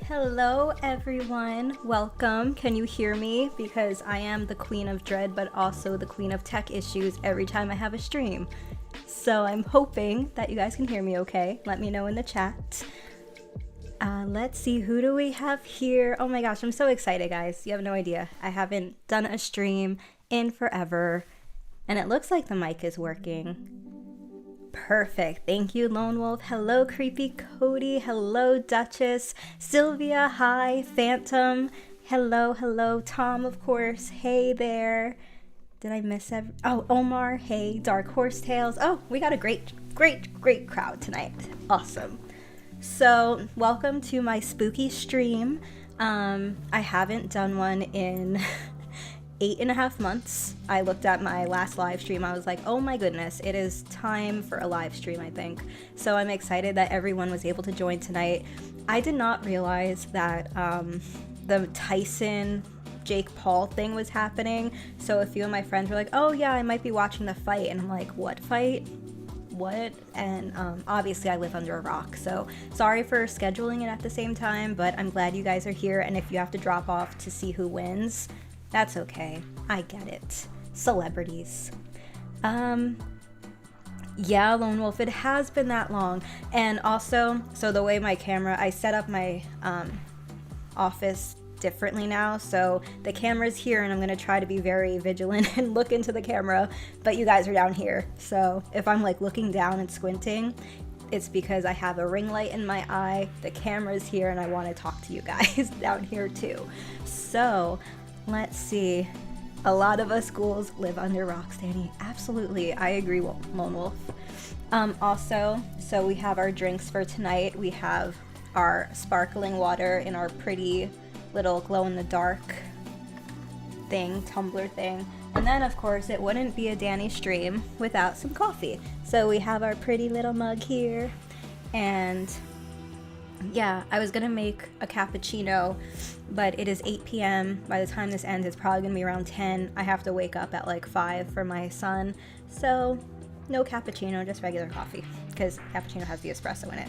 Hello everyone, welcome. Can you hear me? Because I am the queen of dread, but also the queen of tech issues every time I have a stream. So I'm hoping that you guys can hear me okay. Let me know in the chat. Let's see, who do we have here? Oh my gosh, I'm so excited, guys. You have no idea. I haven't done a stream in forever, and it looks like the mic is working. Perfect. Thank you, Lone Wolf. Hello, Creepy Cody. Hello, Duchess. Sylvia, hi. Phantom. Hello. Tom, of course. Hey there. Did I miss Oh, Omar. Hey. Dark Horse Tales. Oh, we got a great crowd tonight. Awesome. So, welcome to my spooky stream. I haven't done one in 8.5 months. I looked at my last live stream. I was like, oh my goodness, it is time for a live stream, I think. So I'm excited that everyone was able to join tonight. I did not realize that the Tyson Jake Paul thing was happening. So a few of my friends were like, oh yeah, I might be watching the fight. And I'm like, what fight? What? And obviously I live under a rock, so sorry for scheduling it at the same time, but I'm glad you guys are here. And if you have to drop off to see who wins, that's okay. I get it. Celebrities. Yeah, Lone Wolf, it has been that long. And also, so the way my camera, I set up my office differently now. So the camera's here and I'm going to try to be very vigilant and look into the camera, but you guys are down here. So if I'm like looking down and squinting, it's because I have a ring light in my eye, the camera's here, and I want to talk to you guys down here too. So let's see. A lot of us ghouls live under rocks, Danny. Absolutely. I agree, Lone Wolf. Also, so we have our drinks for tonight. We have our sparkling water in our pretty little glow-in-the-dark thing, tumbler thing. And then, of course, it wouldn't be a Danny stream without some coffee. So we have our pretty little mug here. And yeah, I was gonna make a cappuccino, but it is 8 p.m. By the time this ends, it's probably gonna be around 10. I have to wake up at like 5 for my son. So no cappuccino, just regular coffee, because cappuccino has the espresso in it.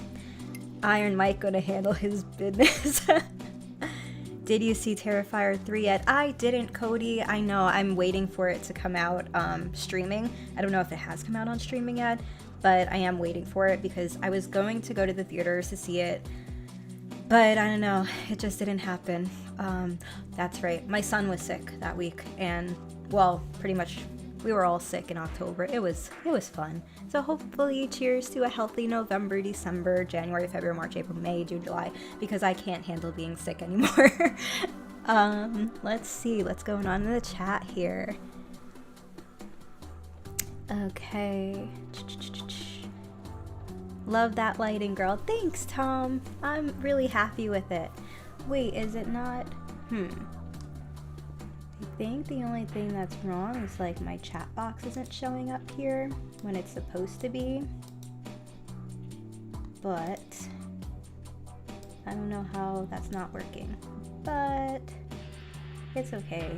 Iron Mike gonna handle his business. Did you see Terrifier 3 yet? I didn't, Cody. I know, I'm waiting for it to come out streaming. I don't know if it has come out on streaming yet, but I am waiting for it because I was going to go to the theaters to see it, but I don't know, it just didn't happen. That's right, my son was sick that week, and well, pretty much we were all sick in October. It was fun. So hopefully, cheers to a healthy November, December, January, February, March, April, May, June, July, because I can't handle being sick anymore. Let's see what's going on in the chat here. Okay. Love that lighting, girl. Thanks, Tom. I'm really happy with it. Wait, is it not? I think the only thing that's wrong is like my chat box isn't showing up here when it's supposed to be. But I don't know how that's not working. But it's okay.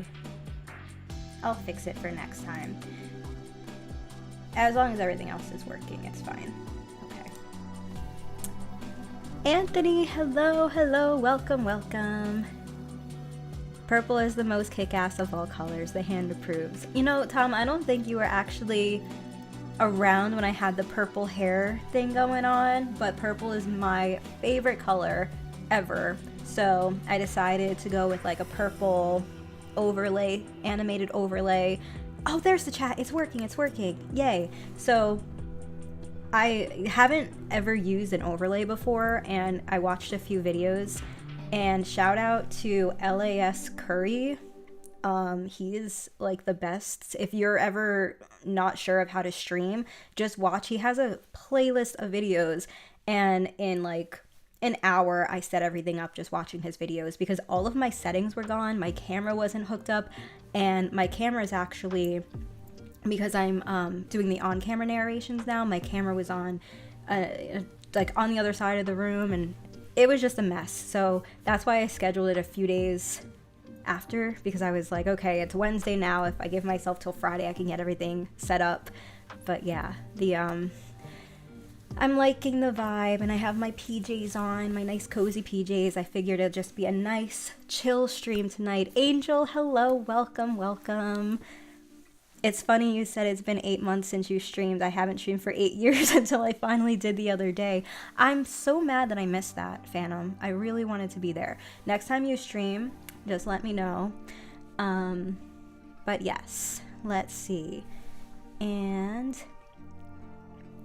I'll fix it for next time. As long as everything else is working, it's fine. Okay. Anthony, hello, welcome. Purple is the most kick-ass of all colors, the hand approves. You know, Tom, I don't think you were actually around when I had the purple hair thing going on, but purple is my favorite color ever. So I decided to go with like a purple overlay, animated overlay. Oh, there's the chat. It's working. Yay. So I haven't ever used an overlay before, and I watched a few videos, and shout out to LAS Curry. He's like the best. If you're ever not sure of how to stream, just watch. He has a playlist of videos, and in like an hour I set everything up just watching his videos, because all of my settings were gone, my camera wasn't hooked up, and my camera is actually, because I'm doing the on-camera narrations now, my camera was on like on the other side of the room, and it was just a mess. So that's why I scheduled it a few days after, because I was like, okay, it's Wednesday now, if I give myself till Friday I can get everything set up. But yeah, the I'm liking the vibe, and I have my PJs on, my nice cozy PJs. I figured it'd just be a nice chill stream tonight. Angel, hello, welcome, welcome. It's funny you said it's been 8 months since you streamed. I haven't streamed for 8 years until I finally did the other day. I'm so mad that I missed that, Phantom. I really wanted to be there. Next time you stream, just let me know. But yes, let's see. And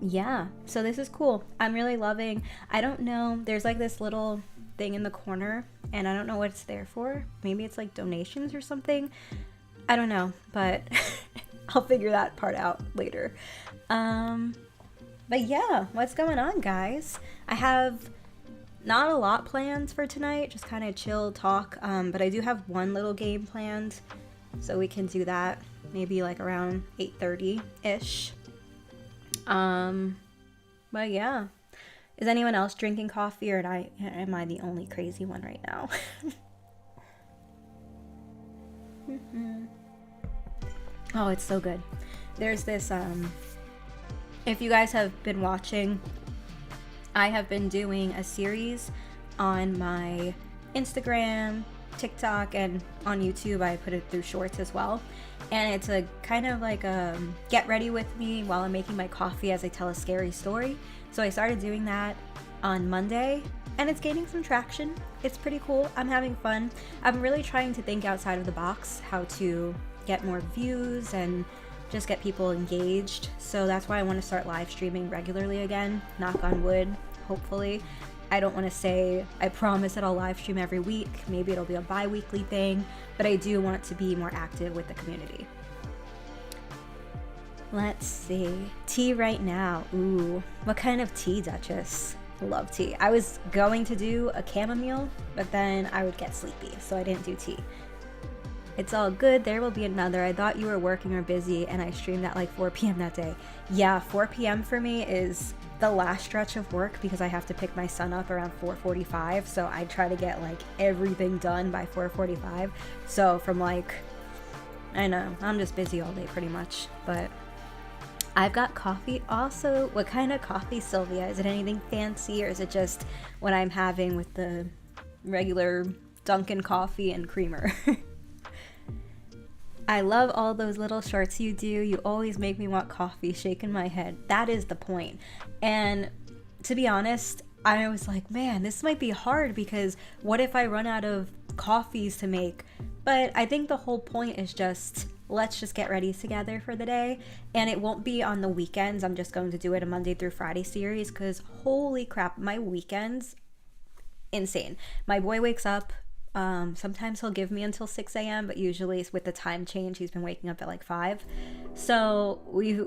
yeah, so this is cool. I'm really loving, I don't know, there's like this little thing in the corner, and I don't know what it's there for. Maybe it's like donations or something. I don't know, but I'll figure that part out later. But yeah, what's going on, guys? I have not a lot planned for tonight, just kind of chill talk, but I do have one little game planned, so we can do that maybe like around 8:30-ish. But yeah. Is anyone else drinking coffee, or am I the only crazy one right now? Oh, it's so good. There's this, if you guys have been watching, I have been doing a series on my Instagram, TikTok, and on YouTube. I put it through shorts as well. And it's a kind of like a get ready with me while I'm making my coffee as I tell a scary story. So I started doing that on Monday, and it's gaining some traction. It's pretty cool. I'm having fun. I'm really trying to think outside of the box, how to get more views and just get people engaged. So that's why I want to start live streaming regularly again. Knock on wood, hopefully. I don't want to say I promise that I'll live stream every week. Maybe it'll be a bi-weekly thing, but I do want to be more active with the community. Let's see. Tea right now. Ooh, what kind of tea, Duchess? Love tea. I was going to do a chamomile, but then I would get sleepy, so I didn't do tea. It's all good. There will be another. I thought you were working or busy, and I streamed at like 4 p.m. that day. Yeah, 4 p.m. for me is the last stretch of work because I have to pick my son up around 4:45. So I try to get like everything done by 4:45. So from like, I know, I'm just busy all day pretty much. But I've got coffee also. What kind of coffee, Sylvia? Is it anything fancy, or is it just what I'm having with the regular Dunkin' coffee and creamer? I love all those little shorts you do. You always make me want coffee, shaking my head. That is the point. And to be honest, I was like, man, this might be hard because what if I run out of coffees to make? But I think the whole point is just, let's just get ready together for the day. And it won't be on the weekends. I'm just going to do it a Monday through Friday series because holy crap, my weekends, insane. My boy wakes up. Sometimes he'll give me until 6 a.m., but usually with the time change, he's been waking up at like 5. So he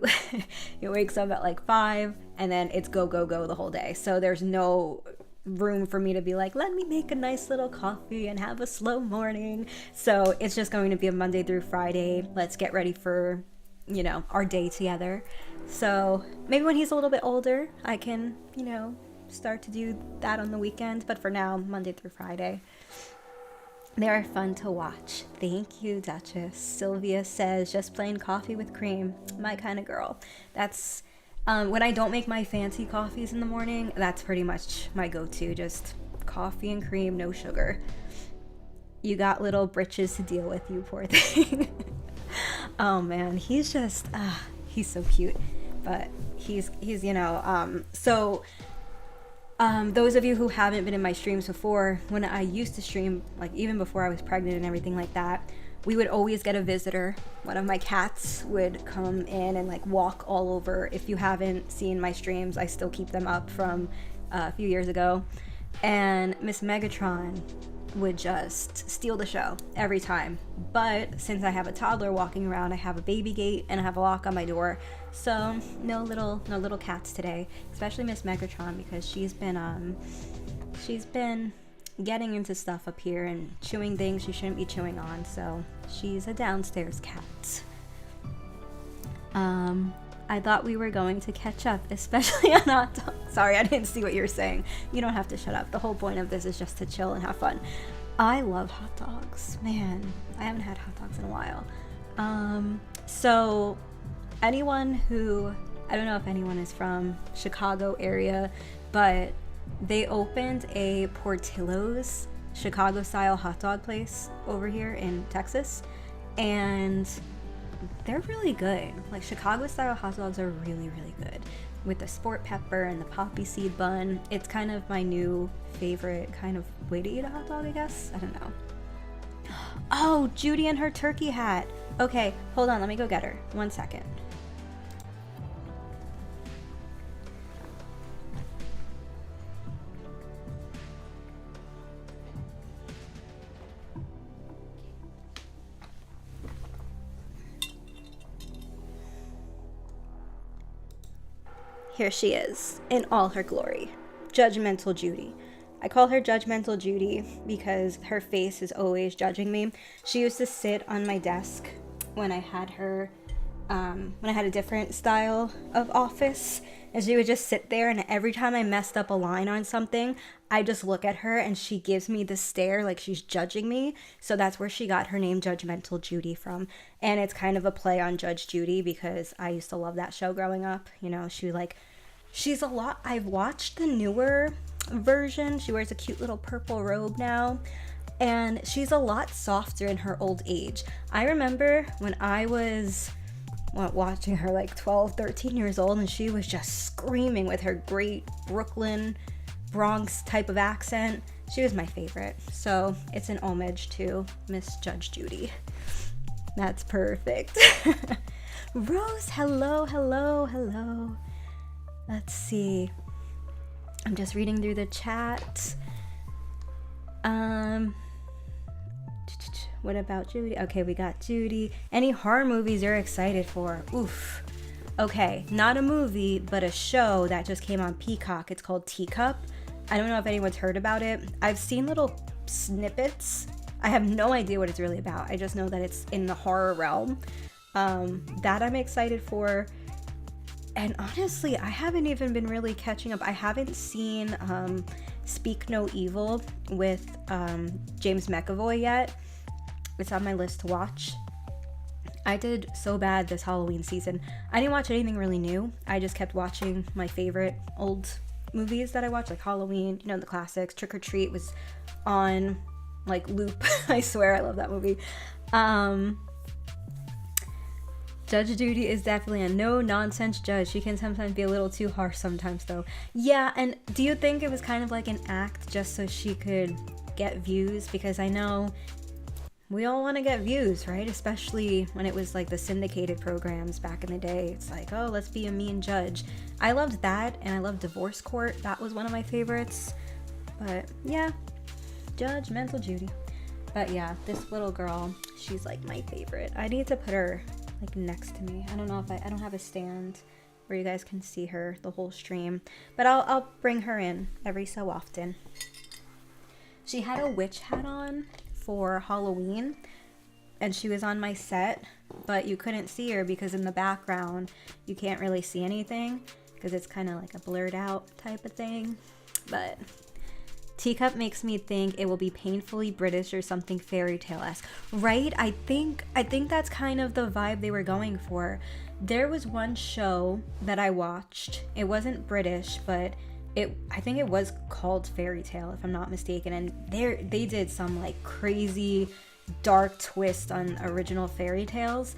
wakes up at like 5, and then it's go, go, go the whole day. So there's no room for me to be like, let me make a nice little coffee and have a slow morning. So it's just going to be a Monday through Friday. Let's get ready for, you know, our day together. So maybe when he's a little bit older, I can, you know, start to do that on the weekends. But for now, Monday through Friday. They are fun to watch. Thank you, Duchess. Sylvia says, just plain coffee with cream. My kind of girl. That's, when I don't make my fancy coffees in the morning, that's pretty much my go-to. Just coffee and cream, no sugar. You got little britches to deal with, you poor thing. Oh man, he's just, he's so cute. But he's you know, those of you who haven't been in my streams before, when I used to stream, like even before I was pregnant and everything like that, we would always get a visitor. One of my cats would come in and like walk all over. If you haven't seen my streams, I still keep them up from a few years ago. And Miss Megatron would just steal the show every time. But since I have a toddler walking around, I have a baby gate and I have a lock on my door. So no little cats today, especially Miss Megatron, because she's been getting into stuff up here and chewing things she shouldn't be chewing on. So she's a downstairs cat. I thought we were going to catch up, especially on hot dogs. Sorry, I didn't see what you were saying. You don't have to shut up. The whole point of this is just to chill and have fun. I love hot dogs. Man, I haven't had hot dogs in a while. So anyone who I don't know if anyone is from Chicago area, but they opened a Portillo's Chicago style hot dog place over here in Texas, and they're really good. Like, Chicago style hot dogs are really, really good with the sport pepper and the poppy seed bun. It's kind of my new favorite kind of way to eat a hot dog, I guess. I don't know. Oh, Judy and her turkey hat. Okay, hold on, let me go get her. 1 second. Here she is, in all her glory. Judgmental Judy. I call her Judgmental Judy because her face is always judging me. She used to sit on my desk when I had her, when I had a different style of office, and she would just sit there, and every time I messed up a line on something, I just look at her and she gives me the stare like she's judging me. So that's where she got her name Judgmental Judy from. And it's kind of a play on Judge Judy because I used to love that show growing up. You know, she's a lot. I've watched the newer version. She wears a cute little purple robe now, and she's a lot softer in her old age. I remember when I was watching her like 12, 13 years old, and she was just screaming with her great Brooklyn, Bronx type of accent. She was my favorite. So it's an homage to Miss Judge Judy. That's perfect. Rose, hello, hello, hello. Let's see. I'm just reading through the chat. What about Judy? Okay, we got Judy. Any horror movies you're excited for? Oof. Okay, not a movie, but a show that just came on Peacock. It's called Teacup. I don't know if anyone's heard about it. I've seen little snippets. I have no idea what it's really about. I just know that it's in the horror realm. That I'm excited for. And honestly, I haven't even been really catching up. I haven't seen Speak No Evil with James McAvoy yet. It's on my list to watch. I did so bad this Halloween season. I didn't watch anything really new. I just kept watching my favorite old movies that I watched, like Halloween, you know, the classics. Trick or Treat was on like loop. I swear I love that movie. Judge Judy is definitely a no-nonsense judge. She can sometimes be a little too harsh sometimes, though. Yeah, and do you think it was kind of like an act just so she could get views? Because I know we all want to get views, right? Especially when it was like the syndicated programs back in the day. It's like, oh, let's be a mean judge. I loved that, and I loved Divorce Court. That was one of my favorites. But yeah, Judgmental Judy. But yeah, this little girl, she's like my favorite. I need to put her like next to me. I don't know if I don't have a stand where you guys can see her the whole stream, but I'll bring her in every so often. She had a witch hat on for Halloween, and she was on my set, but you couldn't see her because in the background you can't really see anything because it's kind of like a blurred out type of thing. But Teacup makes me think it will be painfully British or something fairy tale-esque, right? I think that's kind of the vibe they were going for. There was one show that I watched. It wasn't British, but I think it was called Fairy Tale, if I'm not mistaken. And they did some like crazy dark twist on original fairy tales.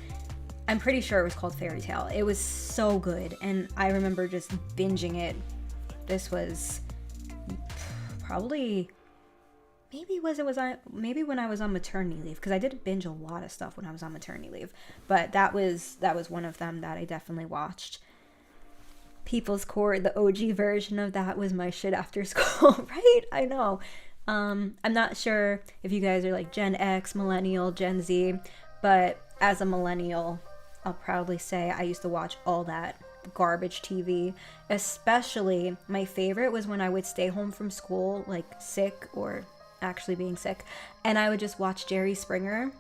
I'm pretty sure it was called Fairy Tale. It was so good, and I remember just binging it. This was probably maybe when I was on maternity leave, because I did binge a lot of stuff when I was on maternity leave, but that was one of them that I definitely watched. People's Court, the OG version of that, was my shit after school. Right? I know. I'm not sure if you guys are like Gen X, Millennial, Gen Z, but as a Millennial, I'll proudly say I used to watch all that garbage TV. Especially my favorite was when I would stay home from school, like sick or actually being sick, and I would just watch Jerry Springer.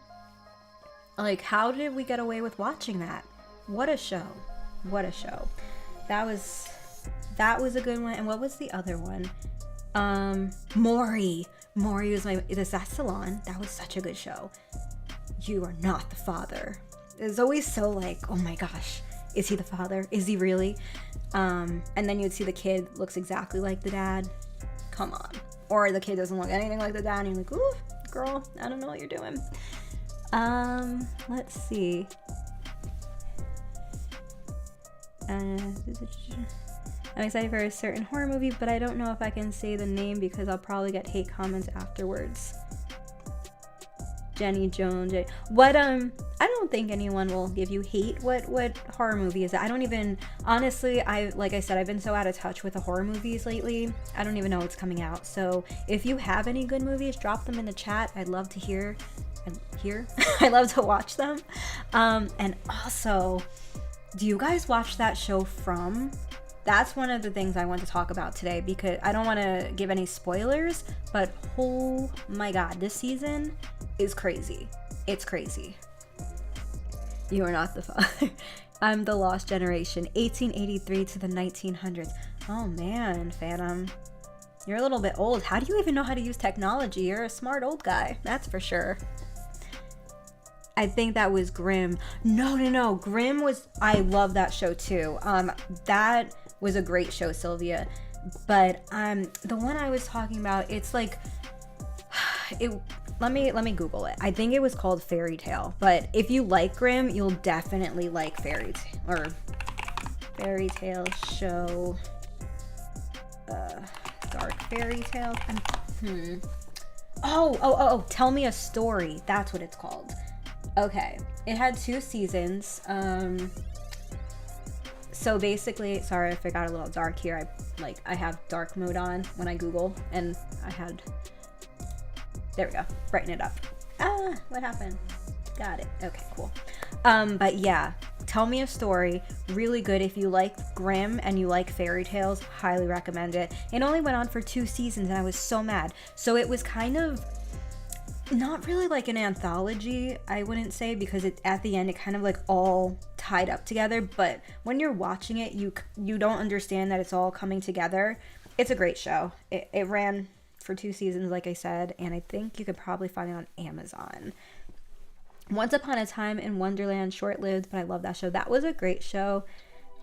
Like, how did we get away with watching that? What a show. What a show. That was a good one. And what was the other one? Maury was the Salon. That was such a good show. You Are Not the Father. It was always so like, oh my gosh, is he the father? Is he really? And then you'd see the kid looks exactly like the dad. Come on. Or the kid doesn't look anything like the dad, and you're like, ooh, girl, I don't know what you're doing. Let's see. I'm excited for a certain horror movie, but I don't know if I can say the name because I'll probably get hate comments afterwards. Jenny Jones. What, I don't think anyone will give you hate. What horror movie is it? I don't even, honestly, like I said, I've been so out of touch with the horror movies lately. I don't even know what's coming out. So if you have any good movies, drop them in the chat. I'd love to hear. I love to watch them. And also, do you guys watch that show From? That's one of the things I want to talk about today because I don't want to give any spoilers, but oh my god, this season is crazy. It's crazy. You are not the father. I'm the lost generation, 1883 to the 1900s. Oh man, Phantom. You're a little bit old. How do you even know how to use technology? You're a smart old guy, that's for sure. I think that was Grimm. No. Grimm was, I love that show too. That was a great show, Sylvia. But the one I was talking about, it's like, let me Google it. I think it was called Fairy Tale. But if you like Grimm, you'll definitely like Fairy Tale show. Dark Fairy Tale. Oh, Tell Me a Story. That's what it's called. Okay, it had 2 seasons. So basically, sorry if it got a little dark here. I have dark mode on when I Google, and there we go, brighten it up. What happened? Got it. Okay, cool. But yeah, Tell Me a Story, really good. If you like Grimm and you like fairy tales, highly recommend it. It only went on for 2 seasons, and I was so mad. So it was kind of not really like an anthology, I wouldn't say, because at the end it kind of like all tied up together, but when you're watching it, you don't understand that it's all coming together. It's a great show. It ran for 2 seasons, like I said, and I think you could probably find it on Amazon. Once Upon a Time in Wonderland, short-lived, but I love that show. That was a great show.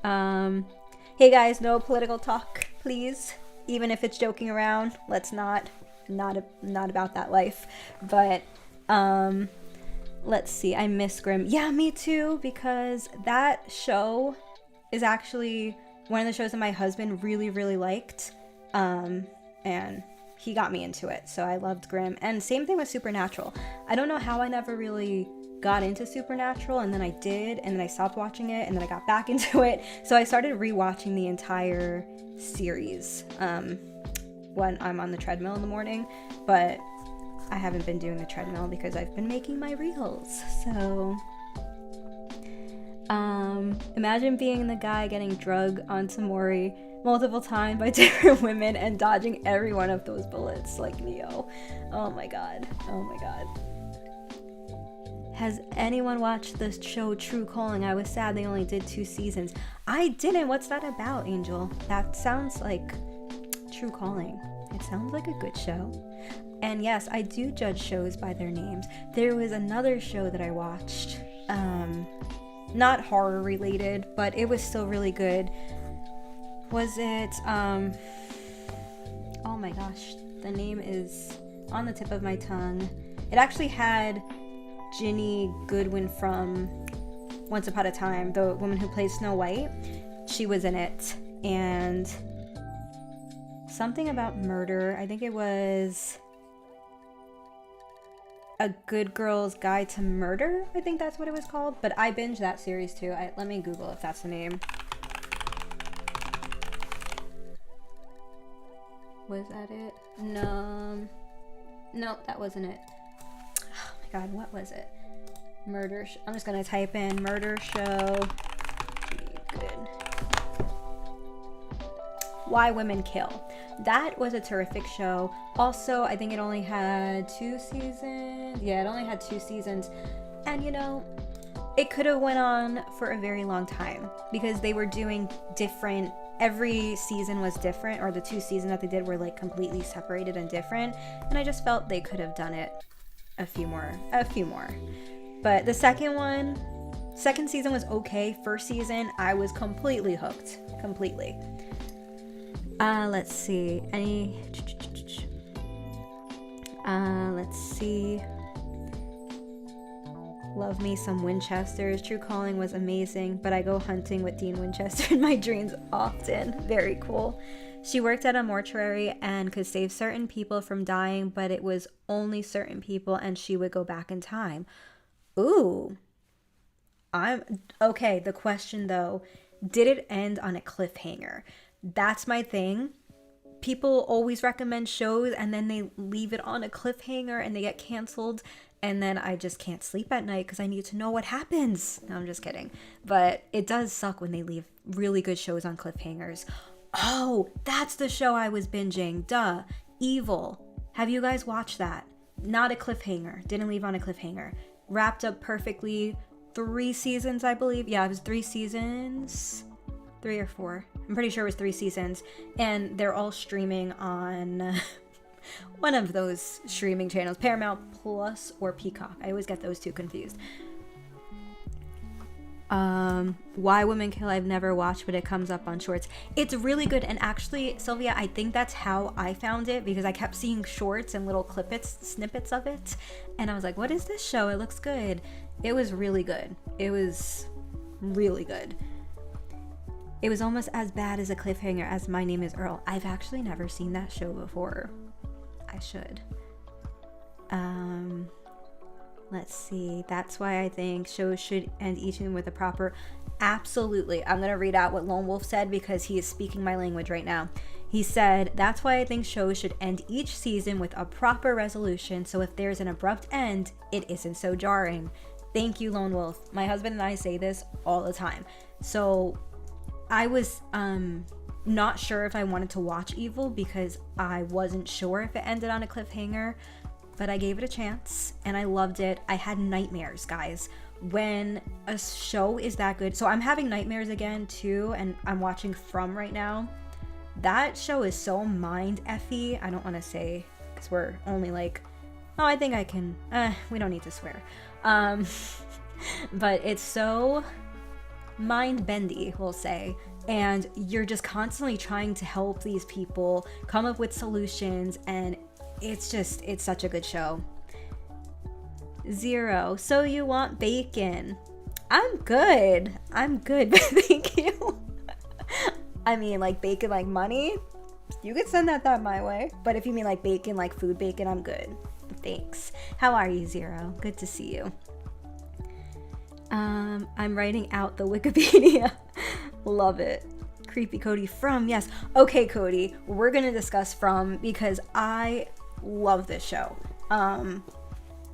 Hey guys, no political talk, please. Even if it's joking around, let's not about that life. But let's see, I miss Grimm. Yeah, me too, because that show is actually one of the shows that my husband really, really liked, and he got me into it, so I loved Grimm. And same thing with Supernatural. I don't know how I never really got into Supernatural, and then I did, and then I stopped watching it, and then I got back into it, so I started rewatching the entire series when I'm on the treadmill in the morning, but I haven't been doing the treadmill because I've been making my reels. So imagine being the guy getting drug onto Maury multiple times by different women and dodging every one of those bullets like Neo. Oh my god. Has anyone watched the show True Calling? I was sad they only did 2 seasons. I didn't. What's that about, Angel? That sounds like True Calling. It sounds like a good show. And yes, I do judge shows by their names. There was another show that I watched, not horror related, but it was still really good. Was it, oh my gosh, the name is on the tip of my tongue. It actually had Ginny Goodwin from Once Upon a Time, the woman who plays Snow White. She was in it, and something about murder. I think it was A Good Girl's Guide to Murder. I think that's what it was called. But I binged that series too. Let me Google if that's the name. Was that it? No, that wasn't it. Oh my god, what was it? Murder. I'm just gonna type in murder show. Good. Why Women Kill. That was a terrific show. Also, I think it only had 2 seasons. Yeah, it only had 2 seasons. And you know, it could have went on for a very long time because they were doing different, every season was different, or the 2 seasons that they did were like completely separated and different. And I just felt they could have done it a few more. But the second one, Second season was okay. First season, I was completely hooked. Completely. Let's see. Let's see. Love me some Winchesters. True Calling was amazing, but I go hunting with Dean Winchester in my dreams often. Very cool. She worked at a mortuary and could save certain people from dying, but it was only certain people, and she would go back in time. Ooh. Okay, the question though, did it end on a cliffhanger? That's my thing. People always recommend shows and then they leave it on a cliffhanger and they get canceled, and then I just can't sleep at night because I need to know what happens. No, I'm just kidding. But it does suck when they leave really good shows on cliffhangers. Oh, that's the show I was binging. Duh. Evil. Have you guys watched that? Not a cliffhanger. Didn't leave on a cliffhanger. Wrapped up perfectly. 3 seasons, I believe. Yeah, it was 3 seasons. 3 or 4. I'm pretty sure it was 3 seasons. And they're all streaming on one of those streaming channels. Paramount Plus or Peacock. I always get those two confused. Why Women Kill, I've never watched, but it comes up on shorts. It's really good. And actually, Sylvia, I think that's how I found it, because I kept seeing shorts and little snippets of it. And I was like, what is this show? It looks good. It was really good. It was really good. It was almost as bad as a cliffhanger as My Name is Earl. I've actually never seen that show before. I should. Let's see. That's why I think shows should end each season with a proper... Absolutely. I'm going to read out what Lone Wolf said because he is speaking my language right now. He said, that's why I think shows should end each season with a proper resolution, so if there's an abrupt end, it isn't so jarring. Thank you, Lone Wolf. My husband and I say this all the time. So I was not sure if I wanted to watch Evil because I wasn't sure if it ended on a cliffhanger, but I gave it a chance and I loved it. I had nightmares, guys. When a show is that good, so I'm having nightmares again too, and I'm watching From right now. That show is so mind-effy. I don't want to say, because we're only like, oh, I think I can, we don't need to swear. But it's so mind-bendy, we'll say, and you're just constantly trying to help these people come up with solutions, and it's such a good show. Zero, so you want bacon? I'm good, thank you. I mean, like bacon like money, you could send that my way, but if you mean like bacon like food bacon, I'm good. Thanks. How are you, Zero? Good to see you. I'm writing out the Wikipedia. Love it. Creepy Cody From, yes. Okay, Cody, we're gonna discuss From because I love this show.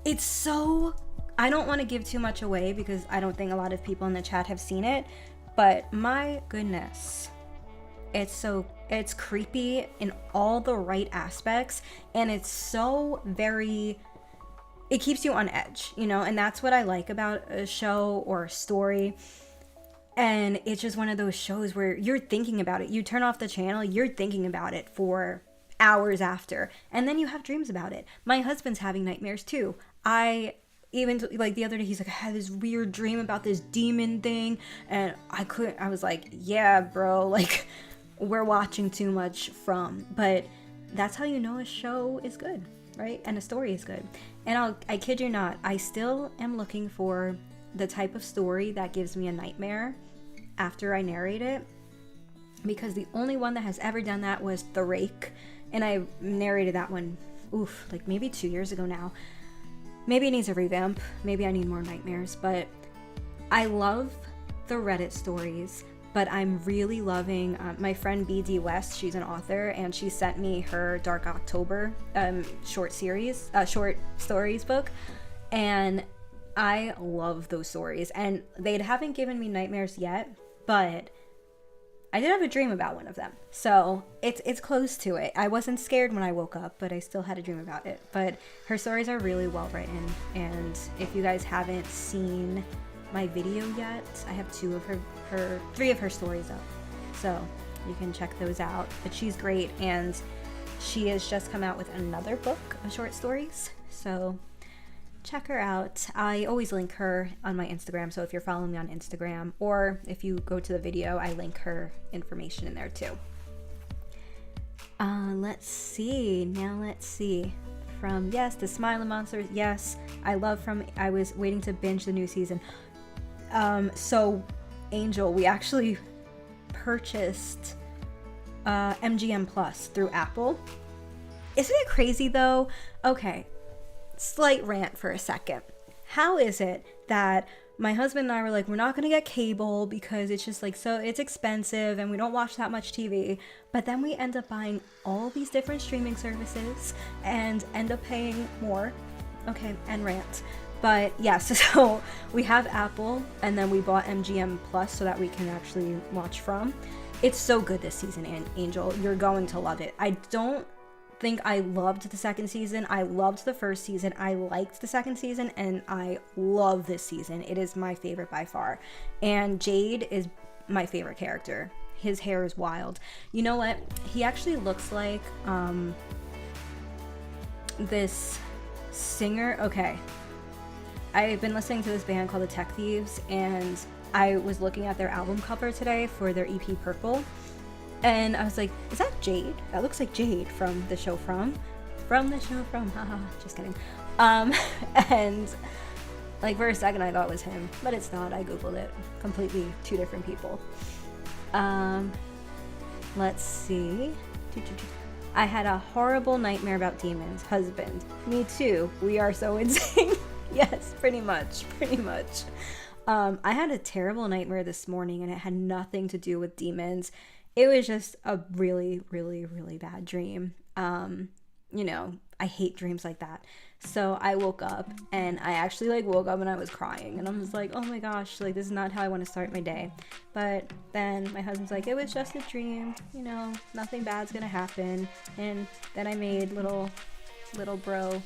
It's so, I don't want to give too much away because I don't think a lot of people in the chat have seen it, but my goodness, it's creepy in all the right aspects, and it's so very, it keeps you on edge, you know, and that's what I like about a show or a story. And it's just one of those shows where you're thinking about it. You turn off the channel, you're thinking about it for hours after, and then you have dreams about it. My husband's having nightmares too. I even, like, the other day, he's like, I had this weird dream about this demon thing, and I was like, yeah, bro, like, we're watching too much From. But that's how you know a show is good, right? And a story is good. And I kid you not, I still am looking for the type of story that gives me a nightmare after I narrate it, because the only one that has ever done that was The Rake, and I narrated that one, like maybe 2 years ago now. Maybe it needs a revamp, maybe I need more nightmares, but I love the Reddit stories. But I'm really loving my friend BD West. She's an author, and she sent me her Dark October short stories book, and I love those stories. And they haven't given me nightmares yet, but I did have a dream about one of them, so it's close to it. I wasn't scared when I woke up, but I still had a dream about it. But her stories are really well written, and if you guys haven't seen my video yet, I have 3 of her stories up, so you can check those out. But she's great, and she has just come out with another book of short stories, so check her out. I always link her on my Instagram, so if you're following me on Instagram, or if you go to the video, I link her information in there too. Let's see. From, yes, the Smiling Monsters, yes. I was waiting to binge the new season. So, Angel, we actually purchased MGM Plus through Apple. Isn't it crazy though? Okay, slight rant for a second. How is it that my husband and I were like, we're not gonna get cable because it's just like, so it's expensive and we don't watch that much TV, but then we end up buying all these different streaming services and end up paying more. Okay, and rant. But yes, so we have Apple, and then we bought MGM Plus so that we can actually watch from. It's so good this season, Angel. You're going to love it. I don't think I loved the second season. I loved the first season. I liked the second season, and I love this season. It is my favorite by far. And Jade is my favorite character. His hair is wild. You know what? He actually looks like this singer. Okay. I've been listening to this band called the Tech Thieves, and I was looking at their album cover today for their EP Purple, and I was like, is that Jade? That looks like Jade from the show from, haha, just kidding. And like for a second I thought it was him, but it's not. I googled it. Completely two different people. Let's see. I had a horrible nightmare about demons. Husband. Me too. We are so insane. Yes, pretty much. I had a terrible nightmare this morning, and it had nothing to do with demons. It was just a really, really, really bad dream. You know, I hate dreams like that. So I woke up, and I actually woke up and I was crying, and I was like, oh my gosh, this is not how I want to start my day. But then my husband's like, it was just a dream, you know, nothing bad's gonna happen. And then I made our little bro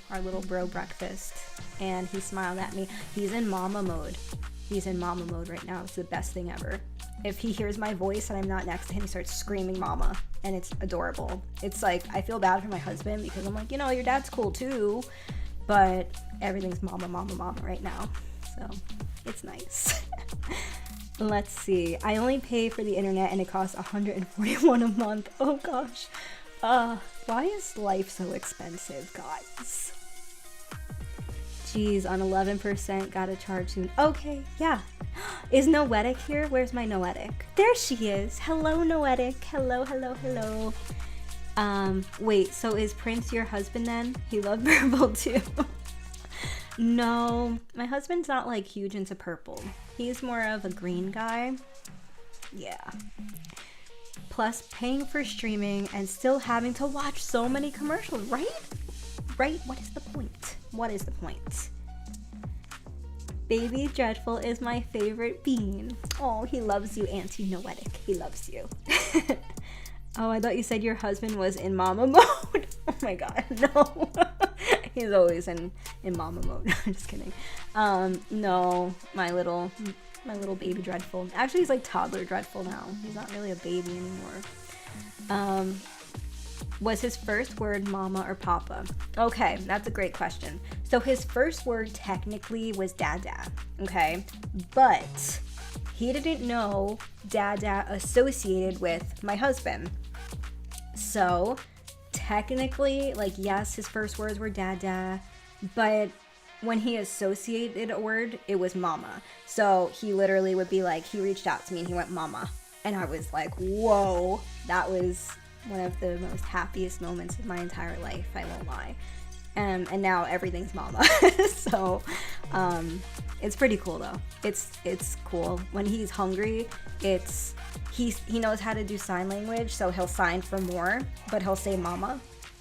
breakfast, and he smiled at me. He's in mama mode right now. It's the best thing ever. If he hears my voice and I'm not next to him, he starts screaming mama, and it's adorable. It's like, I feel bad for my husband because I'm like, you know, your dad's cool too, but everything's mama right now, so it's nice. Let's see. I only pay for the internet and it costs $141 a month. Oh gosh. Why is life so expensive, guys? Jeez, on 11%, gotta charge soon. Okay, yeah. Is Noetic here? Where's my Noetic? There she is. Hello, Noetic. Hello. Wait, so is Prince your husband then? He loved purple too. No, my husband's not huge into purple. He's more of a green guy. Yeah. Plus paying for streaming and still having to watch so many commercials, right? What is the point? Baby Dreadful is my favorite bean. Oh, he loves you, Auntie Noetic. He loves you. Oh, I thought you said your husband was in mama mode. Oh my god, no. He's always in mama mode. I'm just kidding. No, my little baby Dreadful. Actually, he's toddler Dreadful now. He's not really a baby anymore. Was his first word mama or papa? Okay, that's a great question. So his first word technically was dada, okay? But he didn't know dada associated with my husband. So technically, yes, his first words were dada, but when he associated a word, it was mama. So he literally would be he reached out to me and he went mama. And I was like, whoa, that was one of the most happiest moments of my entire life, I won't lie. And now everything's mama. So it's pretty cool though. It's cool. When he's hungry, he knows how to do sign language, so he'll sign for more, but he'll say mama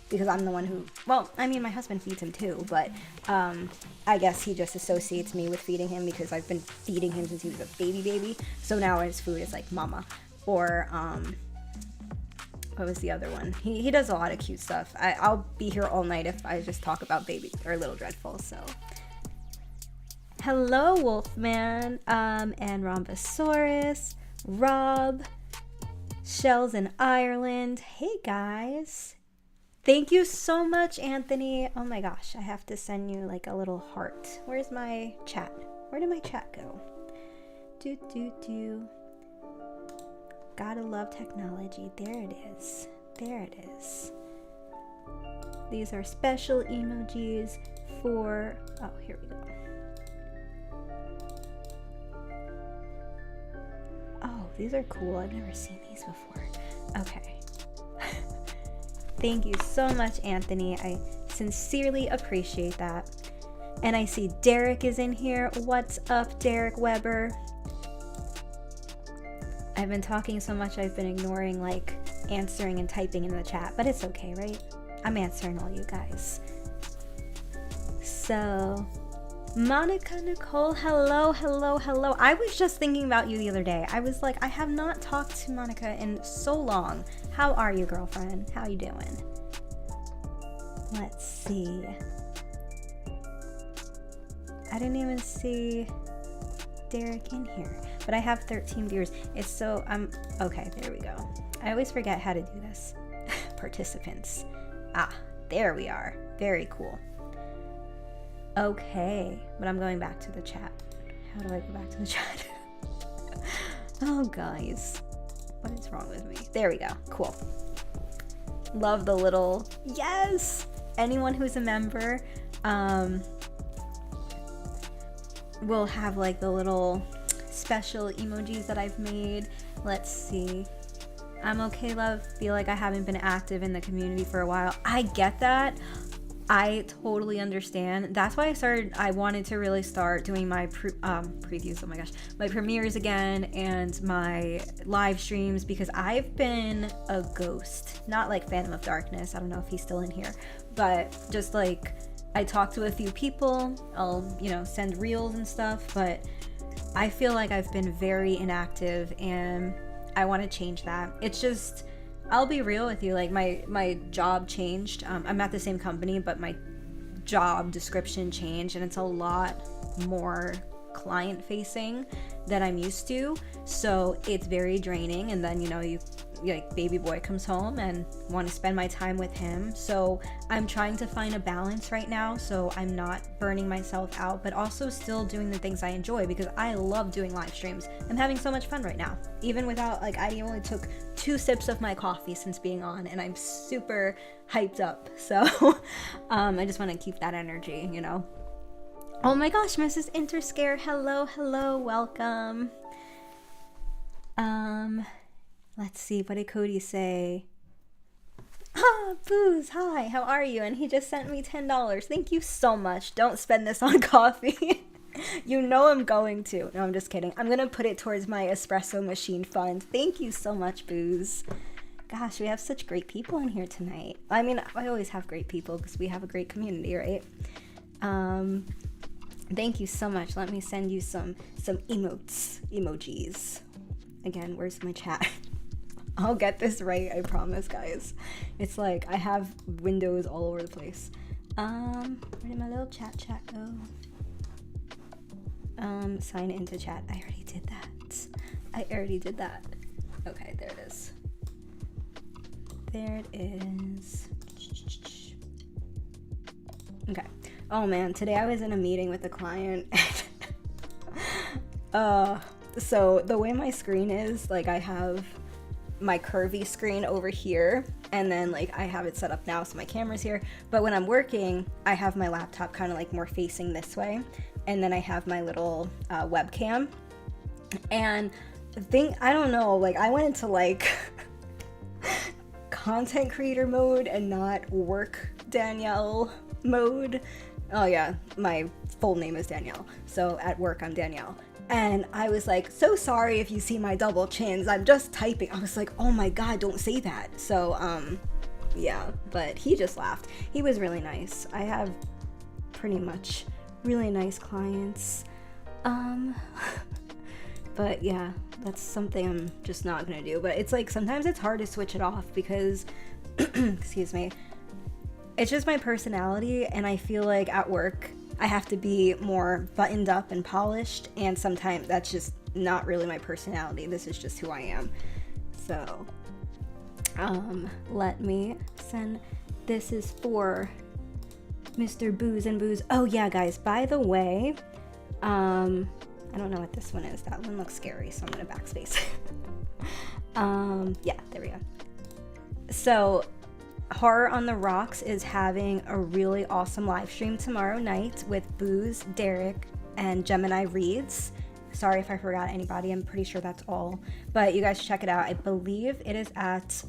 because I'm the one who, well, I mean, my husband feeds him too, but I guess he just associates me with feeding him because I've been feeding him since he was a baby. So now his food is mama. Or what was the other one? He does a lot of cute stuff. I'll be here all night if I just talk about baby or Little Dreadful. So hello, Wolfman, and Rhombosaurus, Rob, Shells in Ireland. Hey guys. Thank you so much, Anthony. Oh my gosh, I have to send you like a little heart. Where's my chat? Where did my chat go? Gotta love technology. There it is. There it is. These are special emojis for... Oh, here we go. Oh, these are cool. I've never seen these before. Okay. Thank you so much, Anthony. I sincerely appreciate that. And I see Derek is in here. What's up, Derek Weber? I've been talking so much I've been ignoring like answering and typing in the chat, but it's okay, right? I'm answering all you guys. So, Monica Nicole, hello, hello, hello. I was just thinking about you the other day. I was like, I have not talked to Monica in so long. How are you, girlfriend? How you doing? Let's see. I didn't even see Derek in here, but I have 13 viewers. It's so, okay, there we go. I always forget how to do this. Participants. Ah, there we are. Very cool. Okay, but I'm going back to the chat. How do I go back to the chat? Oh, guys. What is wrong with me? There we go. Cool. Love the little... Yes! Anyone who's a member will have like the little special emojis that I've made. Let's see. I'm okay, love. Feel like I haven't been active in the community for a while. I get that. I totally understand. That's why I wanted to really start doing my previews, oh my gosh, my premieres again and my live streams, because I've been a ghost. Not like Phantom of Darkness, I don't know if he's still in here, but just like I talk to a few people, I'll, you know, send reels and stuff, but I feel like I've been very inactive and I want to change that. It's just, I'll be real with you, like my job changed. I'm at the same company, but my job description changed and it's a lot more client facing that I'm used to. So it's very draining. And then, you know, like baby boy comes home and want to spend my time with him. So I'm trying to find a balance right now, so I'm not burning myself out, but also still doing the things I enjoy, because I love doing live streams. I'm having so much fun right now, even without, like, I only took 2 sips of my coffee since being on and I'm super hyped up. So I just want to keep that energy, you know. Oh my gosh, Mrs. Interscare, hello, welcome. Let's see, what did Cody say? Ah, Booze, hi, how are you? And he just sent me $10. Thank you so much. Don't spend this on coffee. You know I'm going to. No, I'm just kidding. I'm going to put it towards my espresso machine fund. Thank you so much, Booze. Gosh, we have such great people in here tonight. I mean, I always have great people because we have a great community, right? Thank you so much. Let me send you some emojis. Again, where's my chat? I'll get this right, I promise, guys. It's like I have windows all over the place. Where did my little chat go? Sign into chat. I already did that. Okay, there it is. There it is. Okay. Oh man, today I was in a meeting with a client. So the way my screen is, like, I have my curvy screen over here, and then like I have it set up now so my camera's here, but when I'm working I have my laptop kind of like more facing this way, and then I have my little webcam. And I don't know, like I went into like content creator mode and not work Danielle mode. Oh yeah, my full name is Danielle, so at work I'm Danielle. And I was like, so sorry if you see my double chins, I'm just typing. I was like, oh my god, don't say that. So yeah, but he just laughed. He was really nice. I have pretty much really nice clients. But yeah, that's something I'm just not gonna do. But it's like sometimes it's hard to switch it off because excuse me, it's just my personality, and I feel like at work I have to be more buttoned up and polished, and sometimes that's just not really my personality. This is just who I am. So let me send This is for Mr. Booze and Booze. Oh yeah, guys, by the way, I don't know what this one is. That one looks scary, so I'm gonna backspace. Yeah, there we go. So Horror on the Rocks is having a really awesome live stream tomorrow night with Booze, Derek, and Gemini Reads. Sorry if I forgot anybody. I'm pretty sure that's all. But you guys check it out. I believe it is at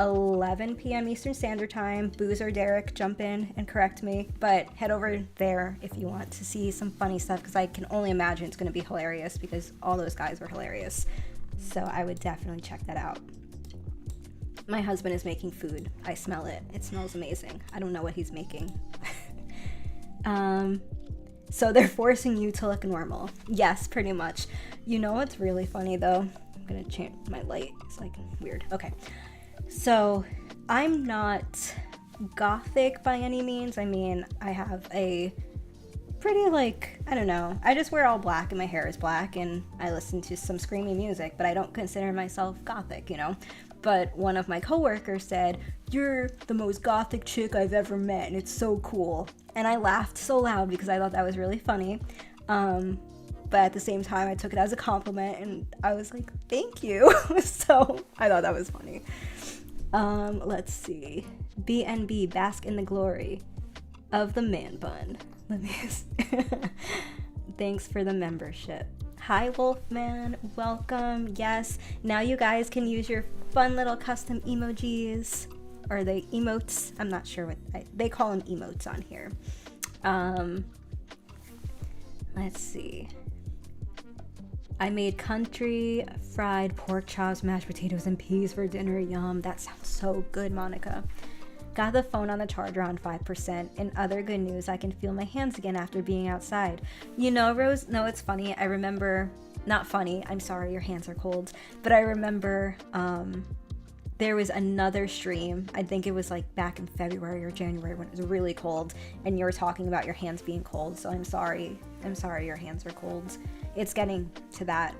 11 p.m. Eastern Standard Time. Booze or Derek, jump in and correct me. But head over there if you want to see some funny stuff, because I can only imagine it's going to be hilarious because all those guys were hilarious. So I would definitely check that out. My husband is making food. I smell it. It smells amazing. I don't know what he's making. So they're forcing you to look normal. Yes, pretty much. You know what's really funny though? I'm gonna change my light. It's like weird. Okay. So I'm not gothic by any means. I mean, I have a pretty, like, I don't know. I just wear all black and my hair is black and I listen to some screamy music, but I don't consider myself gothic, you know? But one of my coworkers said, "You're the most gothic chick I've ever met and it's so cool." And I laughed so loud because I thought that was really funny. But at the same time, I took it as a compliment and I was like, thank you. So I thought that was funny. Let's see. BNB, bask in the glory of the man bun. Let me Thanks for the membership. Hi Wolfman, welcome. Yes, now you guys can use your fun little custom emojis, or the emotes. I'm not sure what they call them, emotes on here. Let's see. I made country fried pork chops, mashed potatoes, and peas for dinner. Yum. That sounds so good, Monica. Got the phone on the charger on 5%. In other good news, I can feel my hands again after being outside. You know, Rose, no, it's funny. I remember, not funny, I'm sorry, your hands are cold. But I remember there was another stream, I think it was like back in February or January when it was really cold, and you were talking about your hands being cold, so I'm sorry your hands are cold. It's getting to that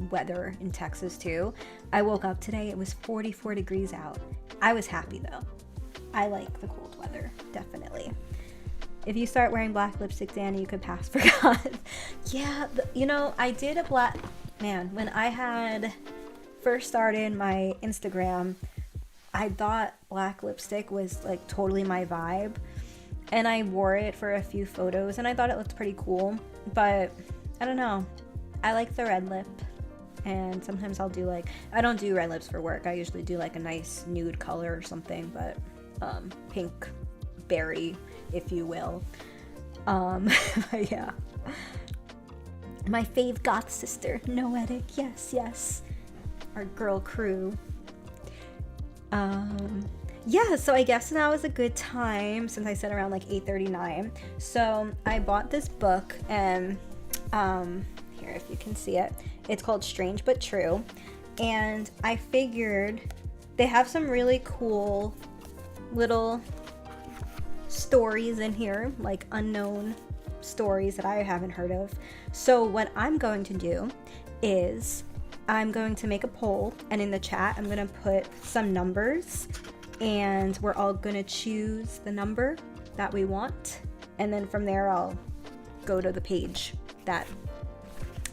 weather in Texas too. I woke up today, it was 44 degrees out. I was happy though. I like the cold weather, definitely. If you start wearing black lipstick, Danny, you could pass for God. Yeah, you know, I did a black, man, when I had first started my Instagram, I thought black lipstick was like totally my vibe, and I wore it for a few photos and I thought it looked pretty cool, but I don't know, I like the red lip, and sometimes I'll do like, I don't do red lips for work, I usually do like a nice nude color or something, but pink berry, if you will. But yeah, my fave goth sister, Noetic, yes, our girl crew. Yeah, so I guess now is a good time, since I said around like 8:39. So I bought this book, and here, if you can see it, it's called Strange But True, and I figured they have some really cool little stories in here, like unknown stories that I haven't heard of. So what I'm going to do is I'm going to make a poll, and in the chat I'm going to put some numbers, and we're all going to choose the number that we want, and then from there I'll go to the page that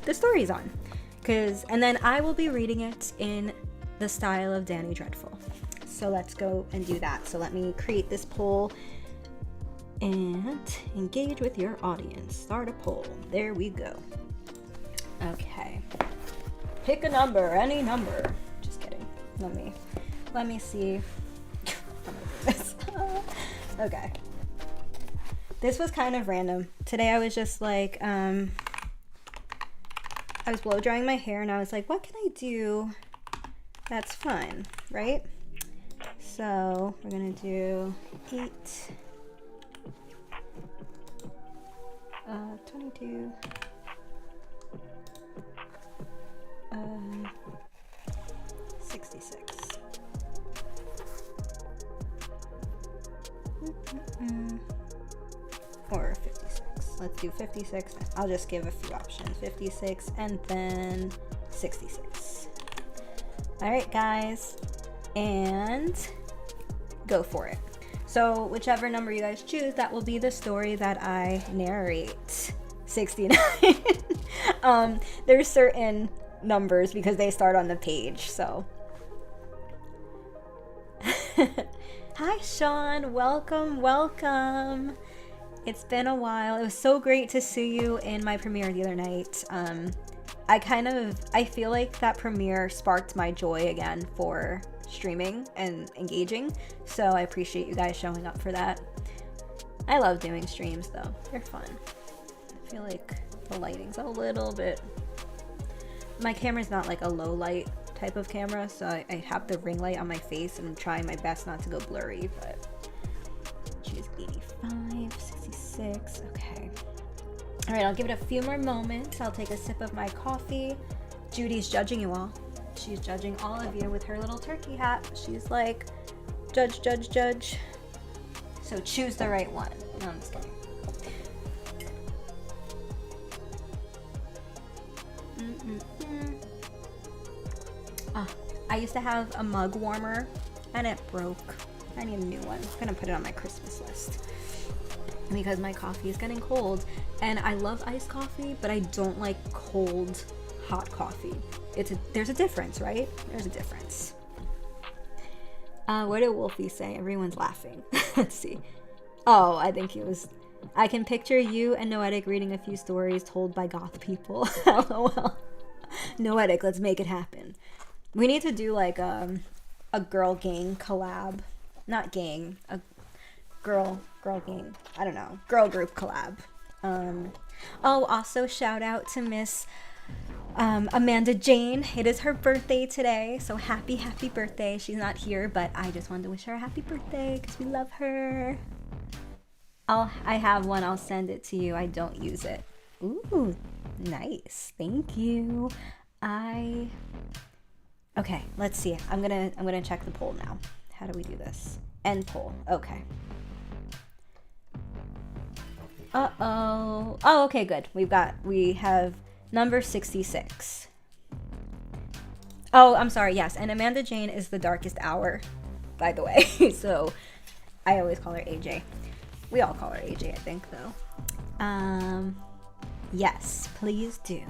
the story's on, and then I will be reading it in the style of Danny Dreadful. So let's go and do that. So let me create this poll and engage with your audience. Start a poll. There we go. Okay. Pick a number, any number. Just kidding. Let me see. I'm gonna do this. Okay. This was kind of random. Today I was just like, I was blow drying my hair and I was like, what can I do that's fun, right? So we're gonna do 8, 22, 66. Or 56. Let's do 56. I'll just give a few options. 56 and then 66. All right, guys, and go for it. So whichever number you guys choose, that will be the story that I narrate. 69. There's certain numbers because they start on the page, so. Hi Sean, welcome. It's been a while. It was so great to see you in my premiere the other night. I feel like that premiere sparked my joy again for streaming and engaging, so I appreciate you guys showing up for that. I love doing streams though, they're fun. I feel like the lighting's a little bit, my camera's not like a low light type of camera, so I have the ring light on my face and I'm trying my best not to go blurry, but choose 85, 66, okay. All right, I'll give it a few more moments. I'll take a sip of my coffee. Judy's judging you all. She's judging all of you with her little turkey hat. She's like, judge, judge, judge. So choose the right one. No, I'm just kidding. Oh, I used to have a mug warmer and it broke. I need a new one. I'm gonna put it on my Christmas list because my coffee is getting cold, and I love iced coffee, but I don't like cold hot coffee. There's a difference, right? There's a difference. What did Wolfie say? Everyone's laughing. Let's see. Oh, I think he was. I can picture you and Noetic reading a few stories told by goth people. LOL. Noetic, let's make it happen. We need to do like a girl gang collab. Not gang, a girl gang. I don't know. Girl group collab. Oh, also shout out to Miss Amanda Jane. It is her birthday today, so happy birthday. She's not here, but I just wanted to wish her a happy birthday because we love her. I have one. I'll send it to you. I don't use it. Ooh, nice. Thank you. Okay, let's see. I'm gonna check the poll now. How do we do this? End poll. Okay. Uh-oh. Oh, okay, good. We have number 66. Oh, I'm sorry. Yes, and Amanda Jane is the darkest hour, by the way. So I always call her AJ. We all call her AJ, I think, though. Yes, please do.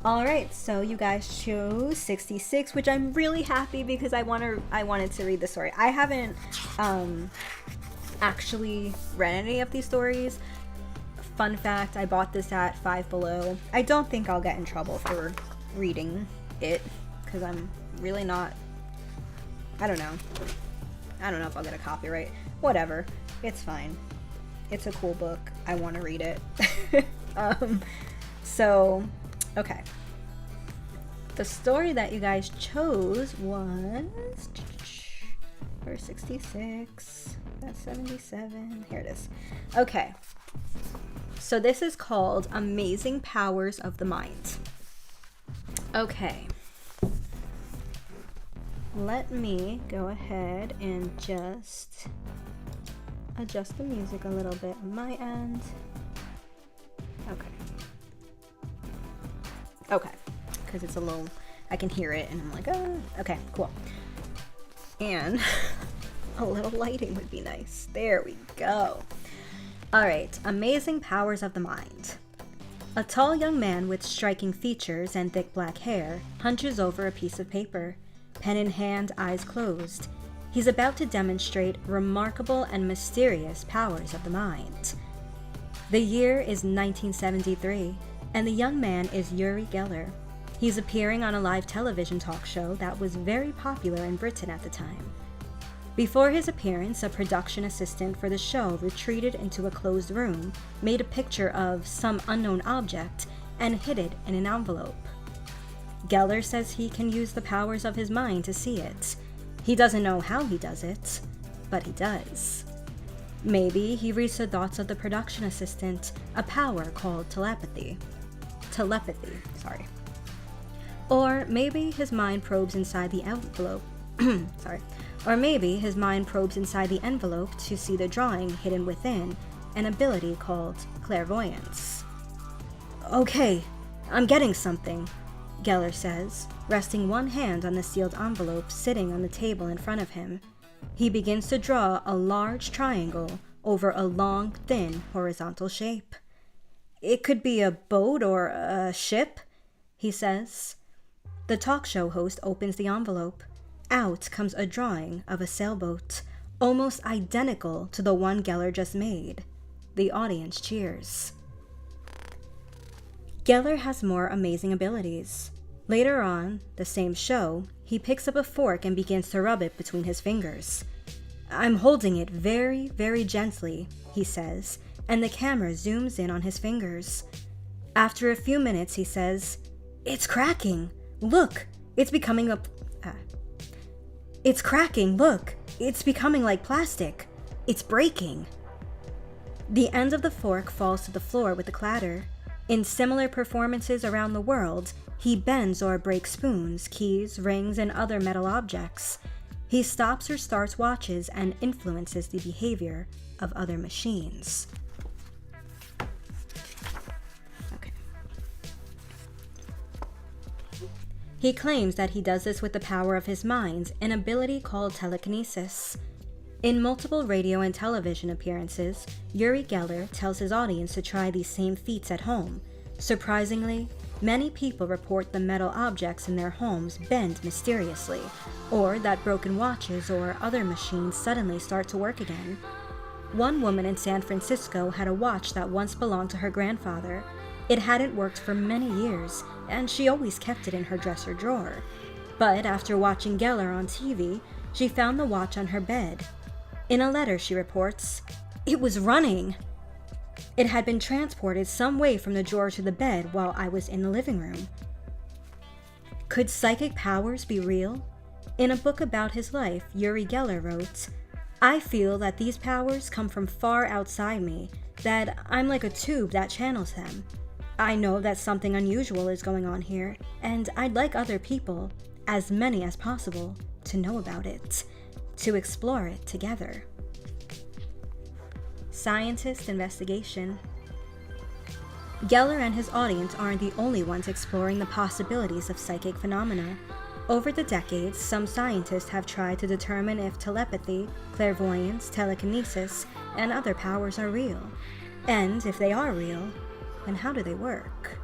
All right, so you guys chose 66, which I'm really happy because I wanted to read the story. I haven't actually read any of these stories. Fun fact, I bought this at Five Below. I don't think I'll get in trouble for reading it because I'm really not, I don't know if I'll get a copyright. Whatever, it's fine. It's a cool book. I want to read it. So, okay. The story that you guys chose was verse 66. That's 77. Here it is. Okay. So this is called Amazing Powers of the Mind. Okay. Let me go ahead and just adjust the music a little bit on my end. Okay, because it's a little, I can hear it and I'm like, oh, okay, cool. And a little lighting would be nice. There we go. All right, Amazing Powers of the Mind. A tall young man with striking features and thick black hair hunches over a piece of paper, pen in hand, eyes closed. He's about to demonstrate remarkable and mysterious powers of the mind. The year is 1973, and the young man is Uri Geller. He's appearing on a live television talk show that was very popular in Britain at the time. Before his appearance, a production assistant for the show retreated into a closed room, made a picture of some unknown object, and hid it in an envelope. Geller says he can use the powers of his mind to see it. He doesn't know how he does it, but he does. Maybe he reads the thoughts of the production assistant, a power called telepathy. Or maybe his mind probes inside the envelope. Or maybe his mind probes inside the envelope to see the drawing hidden within, an ability called clairvoyance. Okay, I'm getting something, Geller says, resting one hand on the sealed envelope sitting on the table in front of him. He begins to draw a large triangle over a long, thin, horizontal shape. "It could be a boat or a ship," he says. The talk show host opens the envelope. Out comes a drawing of a sailboat, almost identical to the one Geller just made. The audience cheers. Geller has more amazing abilities. Later on, the same show, he picks up a fork and begins to rub it between his fingers. "I'm holding it very, very gently," he says, and the camera zooms in on his fingers. After a few minutes, he says, "It's cracking! Look! It's becoming It's cracking! Look! It's becoming like plastic! It's breaking!" The end of the fork falls to the floor with a clatter. In similar performances around the world, he bends or breaks spoons, keys, rings, and other metal objects. He stops or starts watches and influences the behavior of other machines. Okay. He claims that he does this with the power of his mind, an ability called telekinesis. In multiple radio and television appearances, Uri Geller tells his audience to try these same feats at home. Surprisingly, many people report the metal objects in their homes bend mysteriously, or that broken watches or other machines suddenly start to work again. One woman in San Francisco had a watch that once belonged to her grandfather. It hadn't worked for many years, and she always kept it in her dresser drawer. But after watching Geller on TV, she found the watch on her bed. In a letter, she reports, "It was running. It had been transported some way from the drawer to the bed while I was in the living room." Could psychic powers be real? In a book about his life, Uri Geller wrote, "I feel that these powers come from far outside me, that I'm like a tube that channels them. I know that something unusual is going on here, and I'd like other people, as many as possible, to know about it, to explore it together." Scientist investigation. Geller and his audience aren't the only ones exploring the possibilities of psychic phenomena. Over the decades, some scientists have tried to determine if telepathy, clairvoyance, telekinesis, and other powers are real. And if they are real, then how do they work?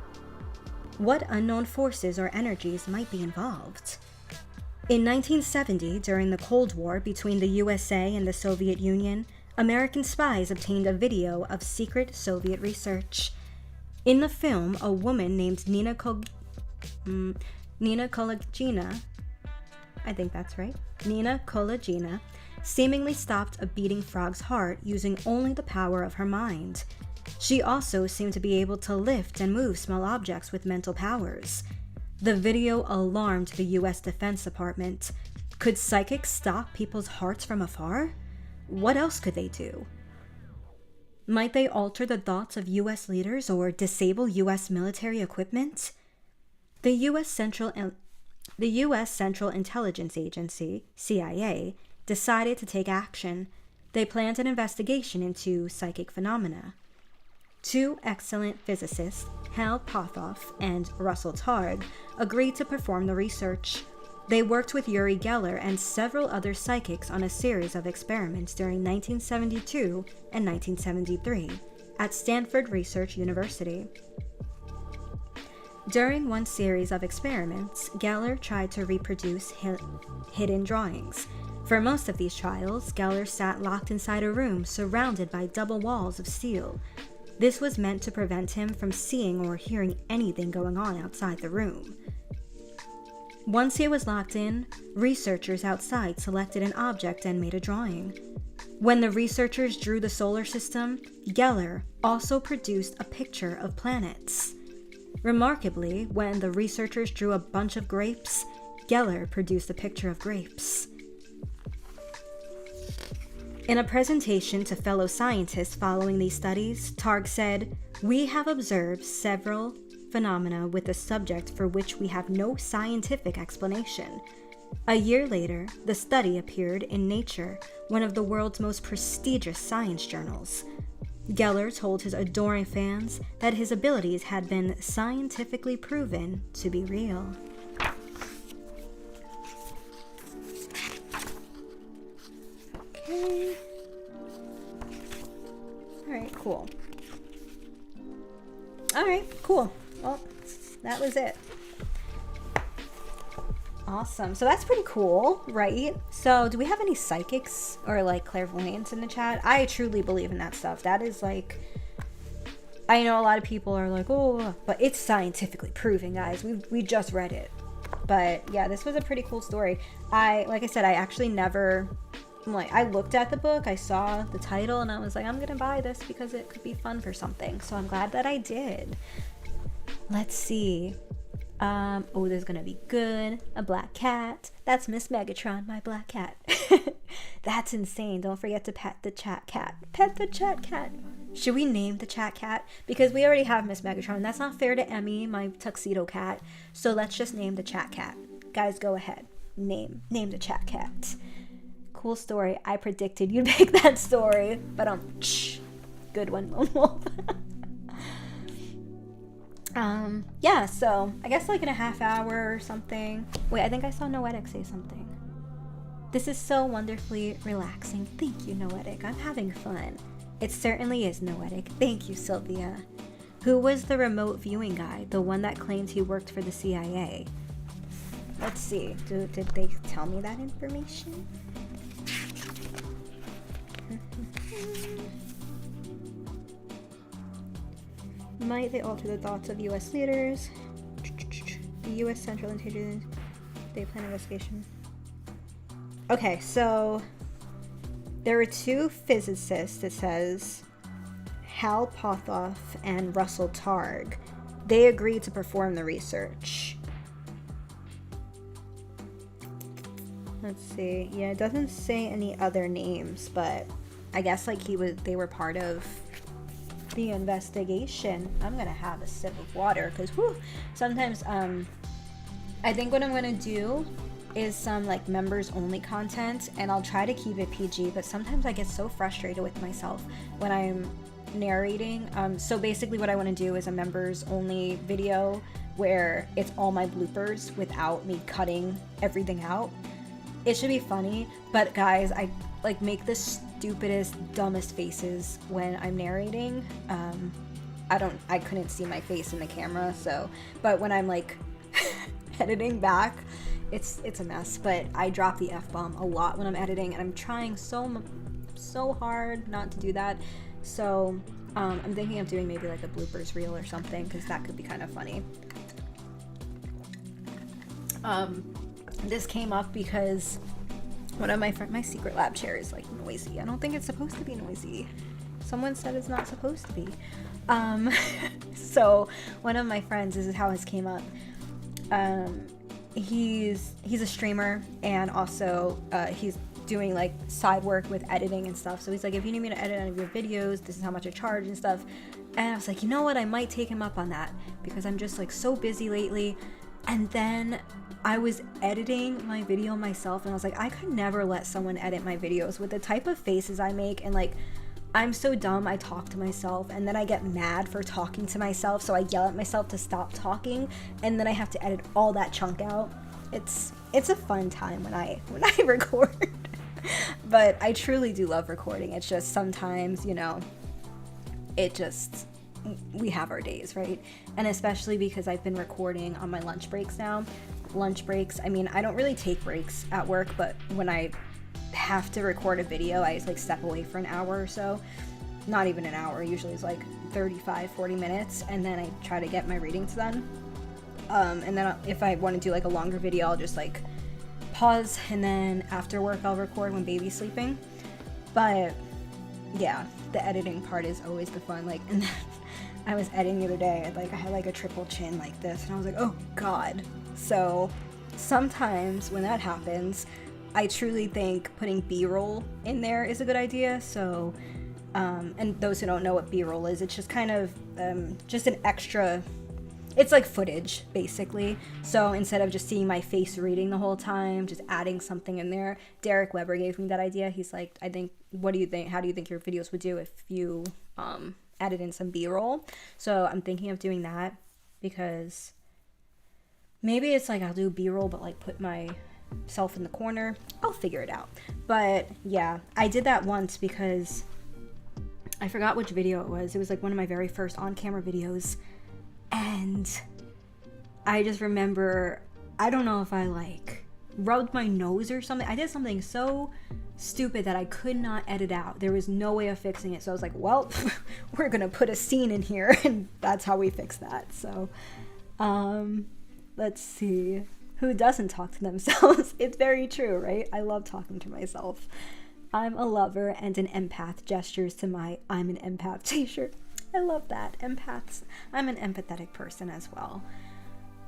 What unknown forces or energies might be involved? In 1970, during the Cold War between the USA and the Soviet Union, American spies obtained a video of secret Soviet research. In the film, a woman named Nina Kolagina, I think that's right, Nina Kolagina, seemingly stopped a beating frog's heart using only the power of her mind. She also seemed to be able to lift and move small objects with mental powers. The video alarmed the U.S. Defense Department. Could psychics stop people's hearts from afar? What else could they do? Might they alter the thoughts of U.S. leaders or disable U.S. military equipment? The U.S. Central Intelligence Agency, CIA, decided to take action. They planned an investigation into psychic phenomena. Two excellent physicists, Hal Pothoff and Russell Targ, agreed to perform the research. They worked with Uri Geller and several other psychics on a series of experiments during 1972 and 1973 at Stanford Research University. During one series of experiments, Geller tried to reproduce hidden drawings. For most of these trials, Geller sat locked inside a room surrounded by double walls of steel. This was meant to prevent him from seeing or hearing anything going on outside the room. Once he was locked in, researchers outside selected an object and made a drawing. When the researchers drew the solar system, Geller also produced a picture of planets. Remarkably, when the researchers drew a bunch of grapes, Geller produced a picture of grapes. In a presentation to fellow scientists following these studies, Targ said, "We have observed several phenomena with a subject for which we have no scientific explanation." A year later, the study appeared in Nature, one of the world's most prestigious science journals. Geller told his adoring fans that his abilities had been scientifically proven to be real. cool. All right, cool. Well, that was it. Awesome. So that's pretty cool, right? So do we have any psychics or like clairvoyants in the chat? I truly believe in that stuff. That is like, I know a lot of people are like, oh, but it's scientifically proven, guys. We just read it. But yeah, this was a pretty cool story. Like I said, I actually never, like, I looked at the book, I saw the title, and I was like, I'm gonna buy this because it could be fun for something. So I'm glad that I did. Let's see. Oh, there's gonna be good. A black cat. That's Miss Megatron, my black cat. That's insane. Don't forget to pet the chat cat. Pet the chat cat. Should we name the chat cat? Because we already have Miss Megatron. That's not fair to Emmy, my tuxedo cat. So let's just name the chat cat. Guys, go ahead. Name the chat cat. Cool story. I predicted you'd pick that story. But good one, Lone Wolf. Yeah, so I guess like in a half hour or something. Wait, I think I saw Noetic say something. This is so wonderfully relaxing. Thank you, Noetic. I'm having fun. It certainly is, Noetic. Thank you, Sylvia. Who was the remote viewing guy? The one that claimed he worked for the CIA? Let's see. Did they tell me that information? Might they alter the thoughts of U.S. leaders? The U.S. Central Intelligence, they plan investigation. Okay, so there were two physicists, it says, Hal Pothoff and Russell Targ. They agreed to perform the research. Let's see. Yeah, it doesn't say any other names, but I guess like they were part of the investigation. I'm gonna have a sip of water because sometimes I think what I'm gonna do is some like members only content, and I'll try to keep it PG, but sometimes I get so frustrated with myself when I'm narrating. So basically what I want to do is a members only video where it's all my bloopers without me cutting everything out. It should be funny, but guys, I like make the stupidest, dumbest faces when I'm narrating. I couldn't see my face in the camera, so, but when I'm like editing back, it's a mess. But I drop the F-bomb a lot when I'm editing, and I'm trying so hard not to do that. So I'm thinking of doing maybe like a bloopers reel or something, because that could be kind of funny. This came up because one of my secret lab chair is like noisy. I don't think it's supposed to be noisy. Someone said it's not supposed to be. So one of my friends, this is how this came up. He's a streamer, and also he's doing like side work with editing and stuff. So he's like, if you need me to edit any of your videos, this is how much I charge and stuff. And I was like, you know what? I might take him up on that because I'm just like so busy lately. And then I was editing my video myself, and I was like, I could never let someone edit my videos with the type of faces I make, and like, I'm so dumb, I talk to myself, and then I get mad for talking to myself, so I yell at myself to stop talking, and then I have to edit all that chunk out. It's a fun time when I record. But I truly do love recording. It's just sometimes, you know, we have our days, right? And especially because I've been recording on my lunch breaks now. Lunch breaks, I mean, I don't really take breaks at work, but when I have to record a video, I just like step away for an hour or so. Not even an hour, usually it's like 35-40 minutes, and then I try to get my readings done. And then if I want to do like a longer video, I'll just like pause, and then after work I'll record when baby's sleeping. But yeah, the editing part is always the fun. Like, and then I was editing the other day, like I had like a triple chin like this, and I was like, oh god. So sometimes when that happens, I truly think putting B-roll in there is a good idea. So and those who don't know what B-roll is, it's just kind of just an extra, it's like footage basically. So instead of just seeing my face reading the whole time, just adding something in there. Derek Weber gave me that idea. He's like, what do you think, how do you think your videos would do if you added in some B-roll? So I'm thinking of doing that, because maybe it's like I'll do B-roll but like put myself in the corner. I'll figure it out. But yeah, I did that once because I forgot which video it was. It was like one of my very first on-camera videos. And I just remember, I don't know if I like rubbed my nose or something. I did something so stupid that I could not edit out. There was no way of fixing it. So I was like, well, we're gonna put a scene in here, and that's how we fix that. So let's see. Who doesn't talk to themselves? It's very true, right? I love talking to myself. I'm a lover and an empath. Gestures to my I'm an empath t-shirt. I love that. Empaths. I'm an empathetic person as well.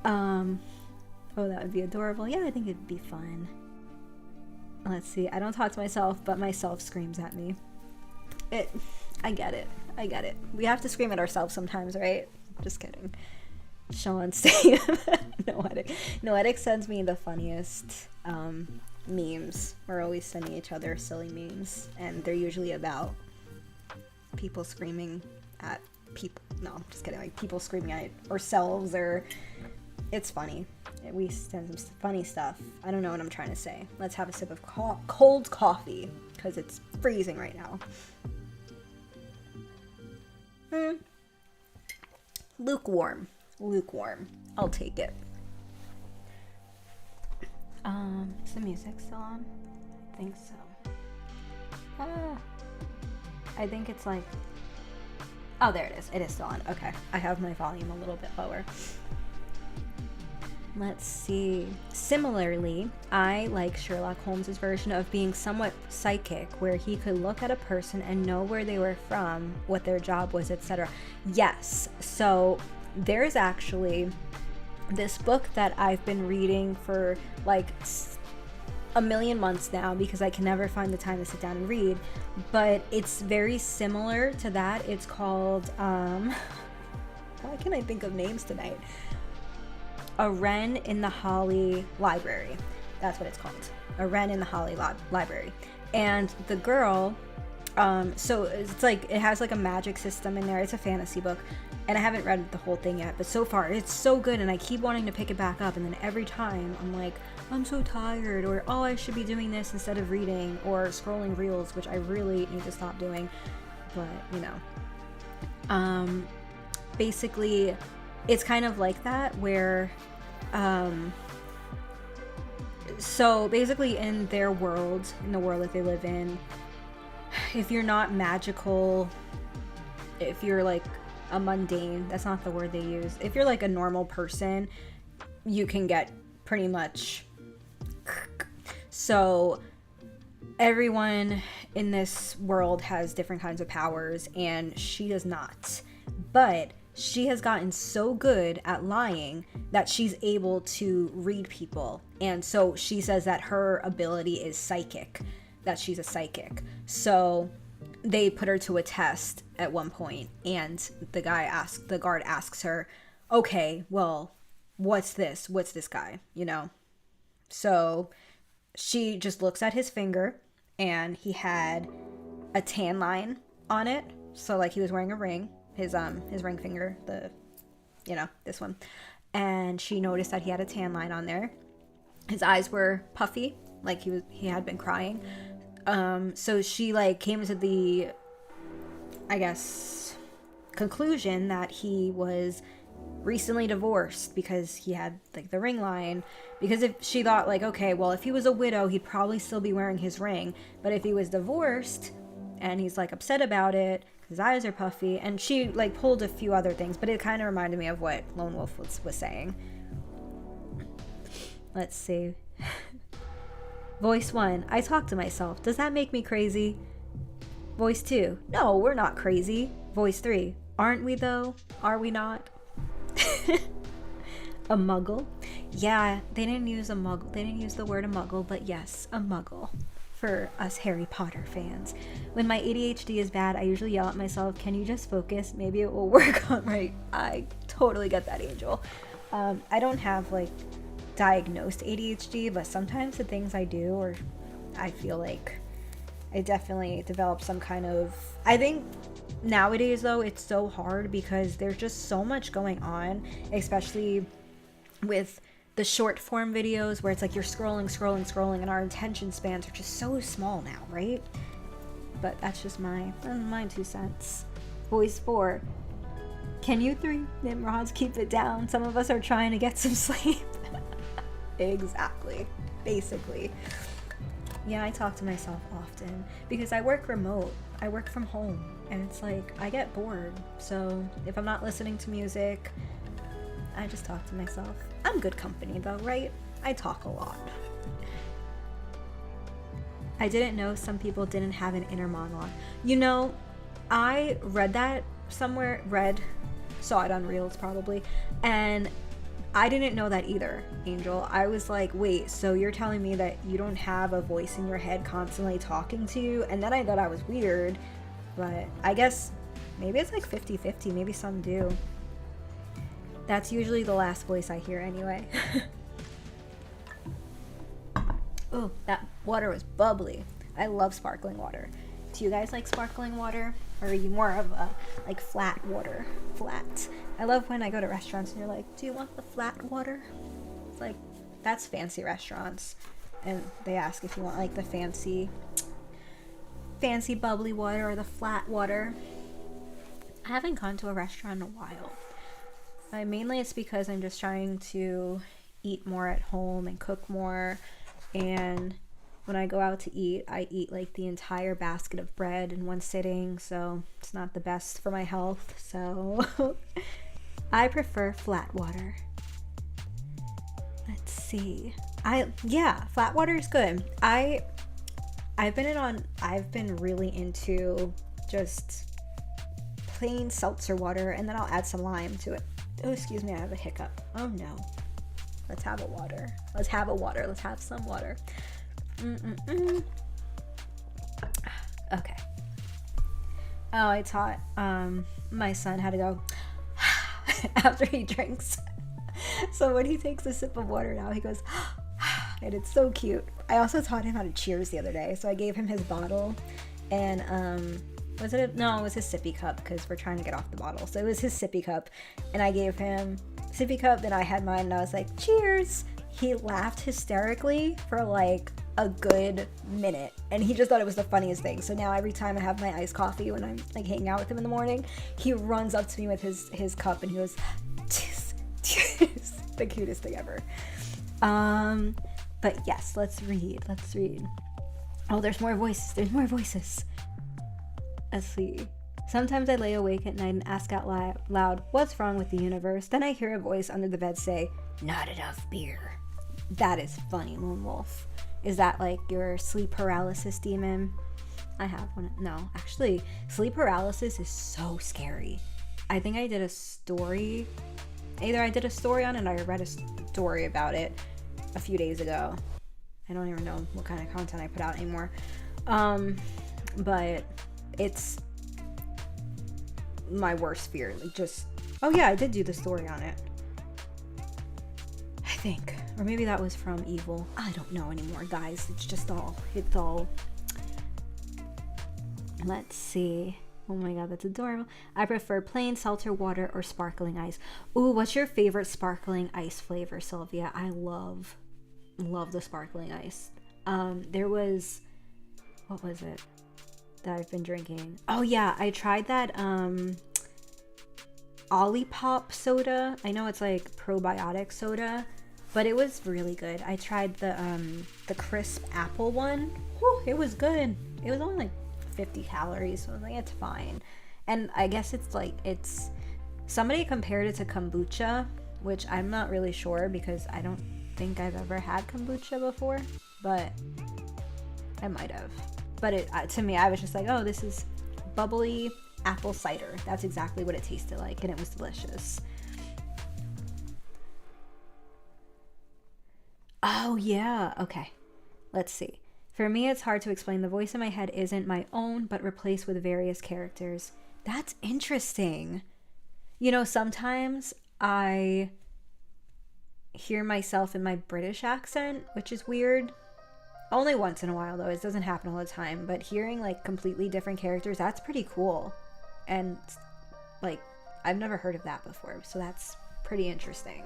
Oh, that would be adorable. Yeah, I think it'd be fun. Let's see. I don't talk to myself, but myself screams at me. I get it. I get it. We have to scream at ourselves sometimes, right? Just kidding. Sean, Steve. Noetic sends me the funniest memes. We're always sending each other silly memes, and they're usually about people screaming at people. No, I'm just kidding. Like people screaming at ourselves, or it's funny. We send some funny stuff. I don't know what I'm trying to say. Let's have a sip of cold coffee because it's freezing right now. Lukewarm. I'll take it. Is the music still on? I think so. I think it's like, oh, there it is. It is still on. Okay. I have my volume a little bit lower. Let's see. Similarly, I like Sherlock Holmes's version of being somewhat psychic, where he could look at a person and know where they were from, what their job was, etc. Yes. So there's actually this book that I've been reading for like a million months now because I can never find the time to sit down and read, but it's very similar to that. It's called why can I think of names tonight? A Wren in the Holly Library. That's what it's called. A Wren in the Holly Library. And the girl, so it's like, it has like a magic system in there. It's a fantasy book. And I haven't read the whole thing yet, but so far it's so good, and I keep wanting to pick it back up, and then every time I'm like, I'm so tired, or oh, I should be doing this instead of reading, or scrolling reels, which I really need to stop doing. But, you know. Basically, it's kind of like that, where so basically in their world, in the world that they live in, if you're not magical, if you're like a mundane, that's not the word they use, if you're like a normal person, you can get pretty much, so everyone in this world has different kinds of powers, and she does not, but she has gotten so good at lying that she's able to read people. And so she says that her ability is psychic, that she's a psychic. So they put her to a test at one point, and the guard asks her, okay, well, what's this guy, you know? So she just looks at his finger, and he had a tan line on it. So like he was wearing a ring. His ring finger, this one, and she noticed that he had a tan line on there. His eyes were puffy, like he had been crying. So she like came to the, I guess, conclusion that he was recently divorced because he had like the ring line. Because if she thought like, okay, well, if he was a widow, he'd probably still be wearing his ring, but if he was divorced and he's like upset about it, his eyes are puffy, and she like pulled a few other things, but it kind of reminded me of what Lone Wolf was saying. Let's see. Voice 1, I talk to myself. Does that make me crazy? Voice 2, no, we're not crazy. Voice 3, aren't we though? Are we not? A muggle? Yeah, they didn't use a muggle. They didn't use the word a muggle, but yes, a muggle. For us Harry Potter fans. When my ADHD is bad, I usually yell at myself, can you just focus? Maybe it will work on right. I totally get that, Angel. I don't have like diagnosed ADHD, but sometimes the things I do, or I feel like I definitely develop some kind of, I think nowadays though, it's so hard because there's just so much going on, especially with the short form videos where it's like you're scrolling, and our attention spans are just so small now, right? but that's just my 2 cents. Voice 4. Can you 3 Nimrods keep it down? Some of us are trying to get some sleep. Exactly. Basically. Yeah, I talk to myself often because I work remote. I work from home, and it's like I get bored. So if I'm not listening to music, I just talk to myself. I'm good company though, right? I talk a lot. I didn't know some people didn't have an inner monologue. You know, I read that somewhere, saw it on Reels probably, and I didn't know that either, Angel. I was like, wait, so you're telling me that you don't have a voice in your head constantly talking to you? And then I thought I was weird, but I guess maybe it's like 50-50, maybe some do. That's usually the last voice I hear anyway. Oh, that water was bubbly. I love sparkling water. Do you guys like sparkling water? Or are you more of a, like, flat water? Flat. I love when I go to restaurants and you're like, do you want the flat water? It's like, that's fancy restaurants. And they ask if you want, like, the fancy bubbly water or the flat water. I haven't gone to a restaurant in a while. Mainly it's because I'm just trying to eat more at home and cook more. And when I go out to eat, I eat like the entire basket of bread in one sitting, so it's not the best for my health. So I prefer flat water. Let's see. Flat water is good. I've been really into just plain seltzer water, and then I'll add some lime to it. Oh, excuse me, I have a hiccup. Oh no. Let's have a water. Let's have some water. Okay. Oh, I taught my son how to go after he drinks. So when he takes a sip of water now, he goes and it's so cute. I also taught him how to cheers the other day. So I gave him his bottle, and it was his sippy cup, because we're trying to get off the bottle. So it was his sippy cup, and I gave him sippy cup, then I had mine, and I was like, cheers. He laughed hysterically for like a good minute, and he just thought it was the funniest thing. So now every time I have my iced coffee when I'm like hanging out with him in the morning, he runs up to me with his cup and he goes, cheers, cheers. The cutest thing ever. But yes, let's read. Oh, there's more voices. Let's see. Sometimes I lay awake at night and ask out loud, what's wrong with the universe? Then I hear a voice under the bed say, not enough beer. That is funny, Lone Wolf. Is that like your sleep paralysis demon? I have one. No, actually, sleep paralysis is so scary. I think I did a story. Either I did a story on it or I read a story about it a few days ago. I don't even know what kind of content I put out anymore. But it's my worst fear. Like, just, oh yeah, I did do the story on it, I think. Or maybe that was from Evil. I don't know anymore, guys. It's all. Let's see. Oh my god, that's adorable. I prefer plain seltzer water or sparkling ice. Ooh, what's your favorite sparkling ice flavor, Sylvia? I love the sparkling ice. There was, what was it that I've been drinking? Oh yeah, I tried that Olipop soda. I know it's like probiotic soda, but it was really good. I tried the crisp apple one. Whew, it was good. It was only like 50 calories, so I was like, it's fine. And I guess it's somebody compared it to kombucha, which I'm not really sure because I don't think I've ever had kombucha before, but I might have. But to me, I was just like, oh, this is bubbly apple cider. That's exactly what it tasted like, and it was delicious. Oh yeah, okay. Let's see. For me, it's hard to explain. The voice in my head isn't my own, but replaced with various characters. That's interesting. You know, sometimes I hear myself in my British accent, which is weird. Only once in a while, though. It doesn't happen all the time. But hearing, like, completely different characters, that's pretty cool. And, like, I've never heard of that before. So that's pretty interesting.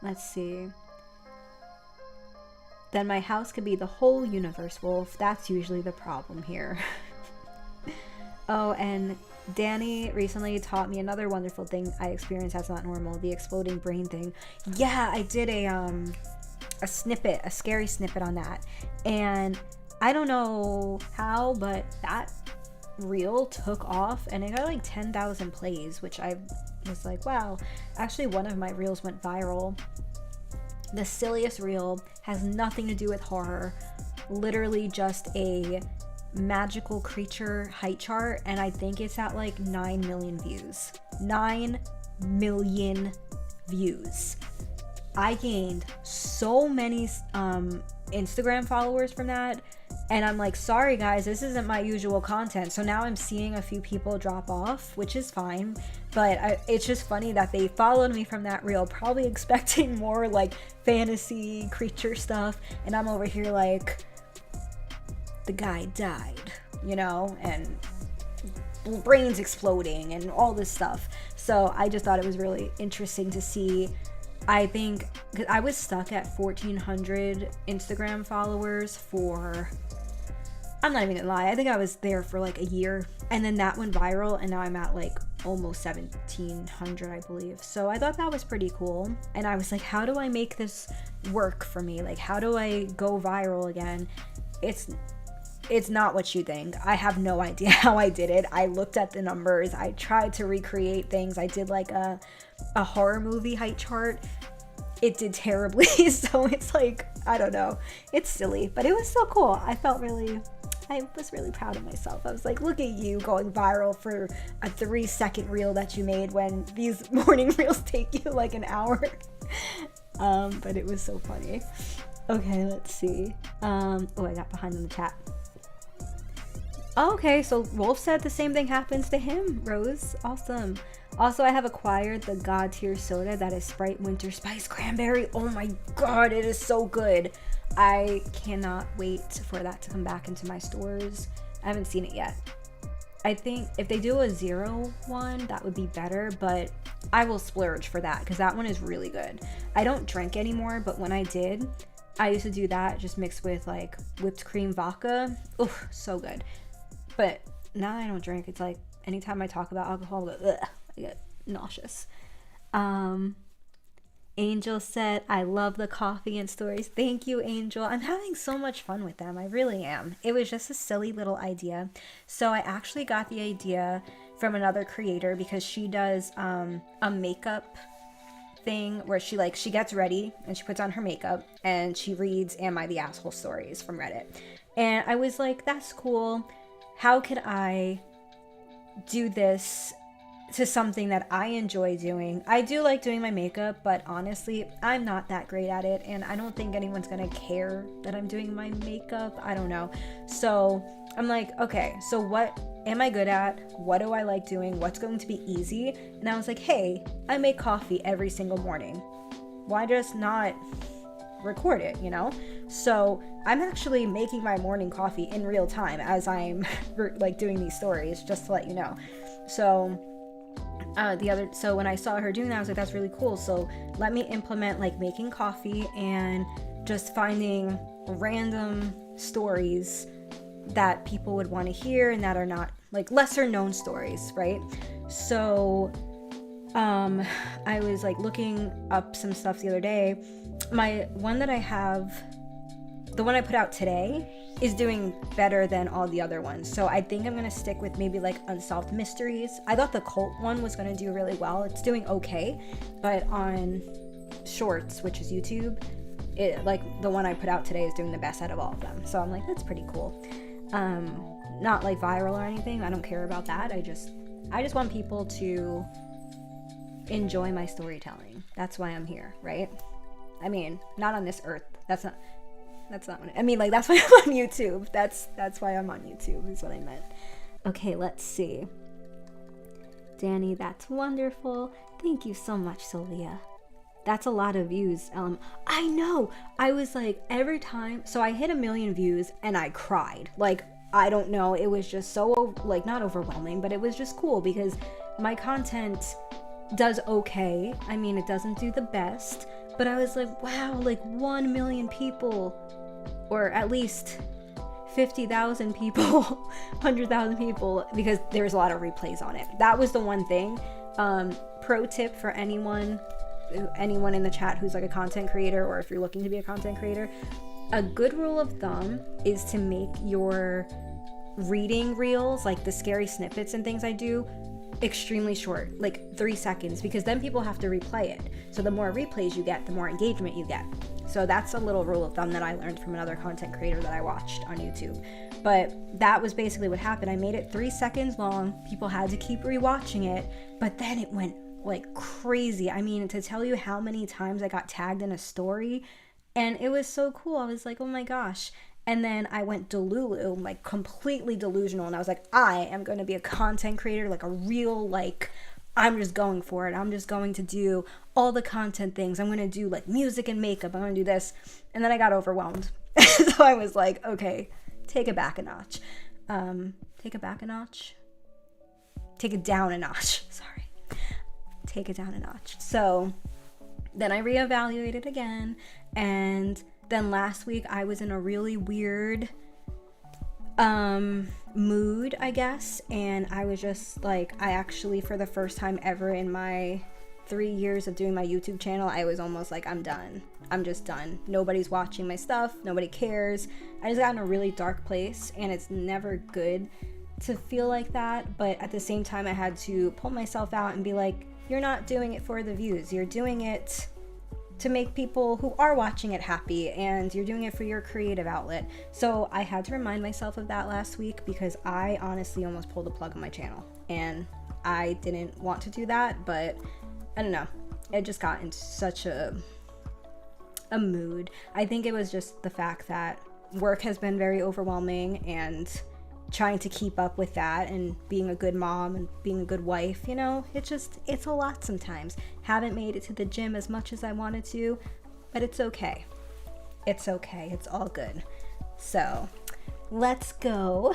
Let's see. then my house could be the whole universe, Wolf. That's usually the problem here. Oh, and Danny recently taught me another wonderful thing I experienced that's not normal, the exploding brain thing. Yeah, I did a snippet, a scary snippet on that. And I don't know how, but that reel took off and it got like 10,000 plays, which I was like, wow. Actually, one of my reels went viral. The silliest reel has nothing to do with horror, literally just a magical creature height chart, and I think it's at like 9 million views. 9 million views. I gained so many Instagram followers from that, and I'm like, sorry guys, this isn't my usual content. So now I'm seeing a few people drop off, which is fine, but it's just funny that they followed me from that reel, probably expecting more like fantasy creature stuff, and I'm over here like, the guy died, you know, and brains exploding and all this stuff. So I just thought it was really interesting to see. I think, because I was stuck at 1,400 Instagram followers for, I'm not even gonna lie, I think I was there for like a year, and then that went viral, and now I'm at like almost 1,700, I believe. So I thought that was pretty cool, and I was like, how do I make this work for me? Like, how do I go viral again? It's not what you think. I have no idea how I did it. I looked at the numbers. I tried to recreate things. I did like a horror movie height chart. It did terribly. So it's like, I don't know. It's silly, but it was so cool. I was really proud of myself. I was like, look at you going viral for a 3-second reel that you made when these morning reels take you like an hour. But it was so funny. Okay, let's see. Oh, I got behind in the chat. Okay, so Wolf said the same thing happens to him. Rose, awesome. Also, I have acquired the God tier soda that is Sprite Winter Spice Cranberry. Oh my god, it is so good. I cannot wait for that to come back into my stores. I haven't seen it yet. I think if they do a 0 one, that would be better, but I will splurge for that because that one is really good. I don't drink anymore, but when I did, I used to do that just mixed with like whipped cream vodka. Oof, so good. But now I don't drink. It's like anytime I talk about alcohol, I get nauseous. Angel said, I love the coffee and stories. Thank you, Angel. I'm having so much fun with them. I really am. It was just a silly little idea. So I actually got the idea from another creator because she does a makeup thing where she gets ready and she puts on her makeup and she reads Am I the Asshole stories from Reddit. And I was like, that's cool. How can I do this to something that I enjoy doing? I do like doing my makeup, but honestly, I'm not that great at it, and I don't think anyone's gonna care that I'm doing my makeup. I don't know. So I'm like, okay, so what am I good at? What do I like doing? What's going to be easy? And I was like, hey, I make coffee every single morning. Why just not record it, you know? So I'm actually making my morning coffee in real time as I'm like doing these stories, just to let you know. So so when I saw her doing that, I was like, that's really cool. So let me implement like making coffee and just finding random stories that people would want to hear and that are not like lesser known stories, right? So I was like looking up some stuff the other day. My one that I have, the one I put out today, is doing better than all the other ones. So I think I'm gonna stick with maybe like Unsolved Mysteries. I thought the cult one was gonna do really well. It's doing okay, but on Shorts, which is YouTube, it like the one I put out today is doing the best out of all of them. So I'm like, that's pretty cool. Not like viral or anything. I don't care about that. I just want people to enjoy my storytelling. That's why I'm here, right? I mean, not on this earth. That's not what I mean. Like, that's why I'm on YouTube. That's why I'm on YouTube is what I meant. Okay, let's see. Danny, that's wonderful. Thank you so much, Sylvia. That's a lot of views. I know. I was like, every time. So I hit 1 million views and I cried. Like, I don't know. It was just so, like, not overwhelming, but it was just cool because my content does okay. I mean, it doesn't do the best, but I was like, wow, like 1 million people or at least 50,000 people, 100,000 people, because there's a lot of replays on it. That was the one thing. Pro tip for anyone in the chat who's like a content creator, or if you're looking to be a content creator, a good rule of thumb is to make your reading reels, like the scary snippets and things I do, extremely short, like 3 seconds, because then people have to replay it. So the more replays you get, the more engagement you get. So that's a little rule of thumb that I learned from another content creator that I watched on YouTube. But that was basically what happened. I made it 3 seconds long. People had to keep rewatching it, but then it went like crazy. I mean, to tell you how many times I got tagged in a story, and it was so cool. I was like, oh my gosh. And then I went delulu, like completely delusional. And I was like, I am going to be a content creator, like a real, like, I'm just going for it. I'm just going to do all the content things. I'm going to do like music and makeup. I'm going to do this. And then I got overwhelmed. So I was like, okay, take it back a notch. Take it back a notch. Take it down a notch. Sorry. Take it down a notch. So then I reevaluated again. And then last week I was in a really weird mood, I guess, and I was just like, I actually, for the first time ever in my 3 years of doing my YouTube channel, I was almost like, I'm done. I'm just done. Nobody's watching my stuff. Nobody cares. I just got in a really dark place, and it's never good to feel like that. But at the same time, I had to pull myself out and be like, you're not doing it for the views. You're doing it to make people who are watching it happy, and you're doing it for your creative outlet. So I had to remind myself of that last week, because I honestly almost pulled the plug on my channel, and I didn't want to do that, but I don't know. It just got into such a mood. I think it was just the fact that work has been very overwhelming, and trying to keep up with that, and being a good mom and being a good wife, you know, it's a lot sometimes. Haven't made it to the gym as much as I wanted to, but it's okay. It's okay. It's all good. So let's go.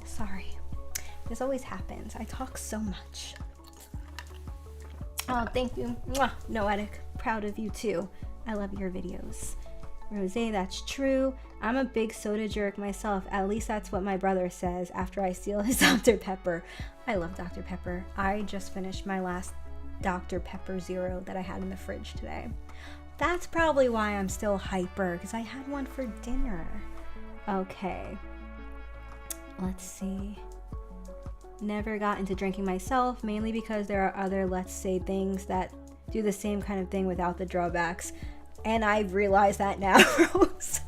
Sorry. This always happens. I talk so much. Oh, thank you. Mwah. Noetic. Proud of you too. I love your videos. Rose, that's true. I'm a big soda jerk myself. At least that's what my brother says after I steal his Dr. Pepper. I love Dr. Pepper. I just finished my last Dr. Pepper Zero that I had in the fridge today. That's probably why I'm still hyper, because I had one for dinner. Okay. Let's see. Never got into drinking myself, mainly because there are other, let's say, things that do the same kind of thing without the drawbacks. And I've realized that now, Rose.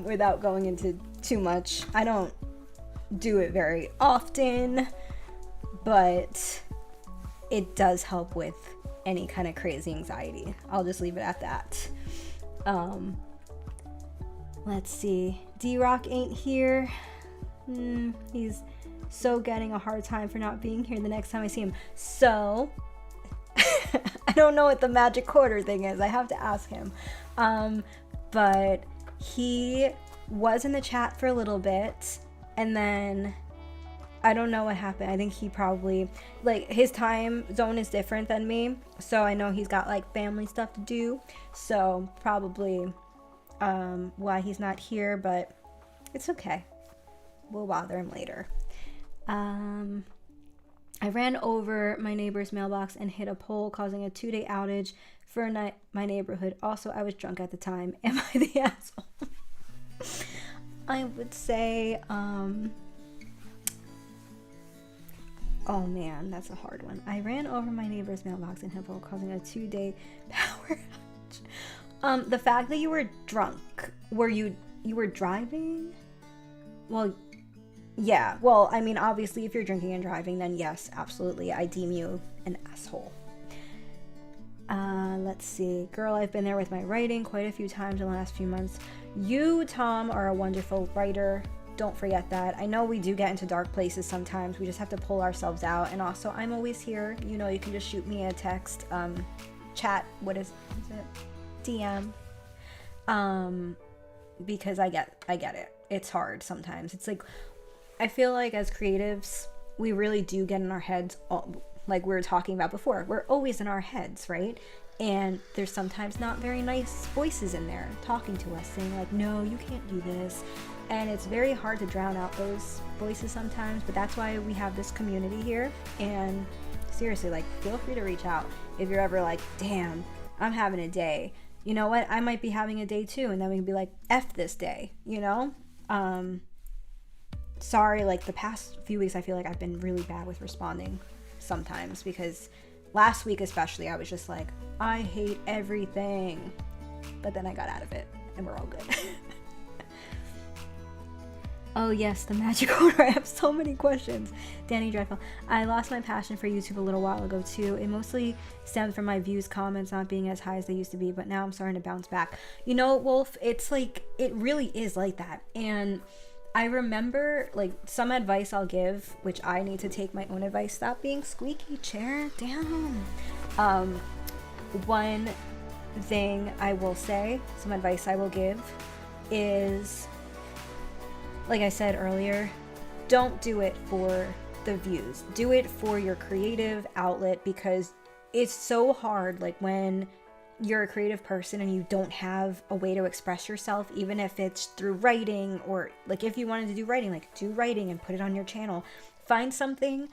Without going into too much. I don't do it very often, but it does help with any kind of crazy anxiety. I'll just leave it at that. Let's see. D-Rock ain't here. He's so getting a hard time for not being here the next time I see him. So I don't know what the magic quarter thing is. I have to ask him. But he was in the chat for a little bit, and then I don't know what happened. I think he probably, like, his time zone is different than me, so I know he's got like family stuff to do, so probably why he's not here, but it's okay. We'll bother him later. I ran over my neighbor's mailbox and hit a pole, causing a 2-day outage for my neighborhood. Also, I was drunk at the time. Am I the asshole? I would say, oh man, that's a hard one. I ran over my neighbor's mailbox and hit a pole, causing a 2-day power outage. The fact that you were drunk, you were driving? Well, yeah, well, I mean, obviously, if you're drinking and driving, then yes, absolutely, I deem you an asshole. Let's see. Girl, I've been there with my writing quite a few times in the last few months. You, Tom, are a wonderful writer. Don't forget that. I know we do get into dark places sometimes. We just have to pull ourselves out. And also, I'm always here. You know, you can just shoot me a text, chat, what is it? DM. Because I get it. It's hard sometimes. It's like, I feel like as creatives, we really do get in our heads like we were talking about before, we're always in our heads, right? And there's sometimes not very nice voices in there talking to us, saying like, no, you can't do this. And it's very hard to drown out those voices sometimes, but that's why we have this community here. And seriously, like, feel free to reach out if you're ever like, damn, I'm having a day. You know what? I might be having a day too. And then we can be like, F this day, you know? Sorry, like the past few weeks, I feel like I've been really bad with responding sometimes, because last week especially, I was just like, I hate everything. But then I got out of it and we're all good. Oh yes, the magic order. I have so many questions. Danny Dreadful. I lost my passion for YouTube a little while ago too. It mostly stemmed from my views, comments not being as high as they used to be, but now I'm starting to bounce back. You know, Wolf, it's like, it really is like that. And I remember, like, some advice I'll give, which I need to take my own advice. Stop being squeaky, chair. Damn. One thing I will say, some advice I will give is, like I said earlier, don't do it for the views. Do it for your creative outlet, because it's so hard, like, when you're a creative person and you don't have a way to express yourself, even if it's through writing, or like if you wanted to do writing, like do writing and put it on your channel. Find something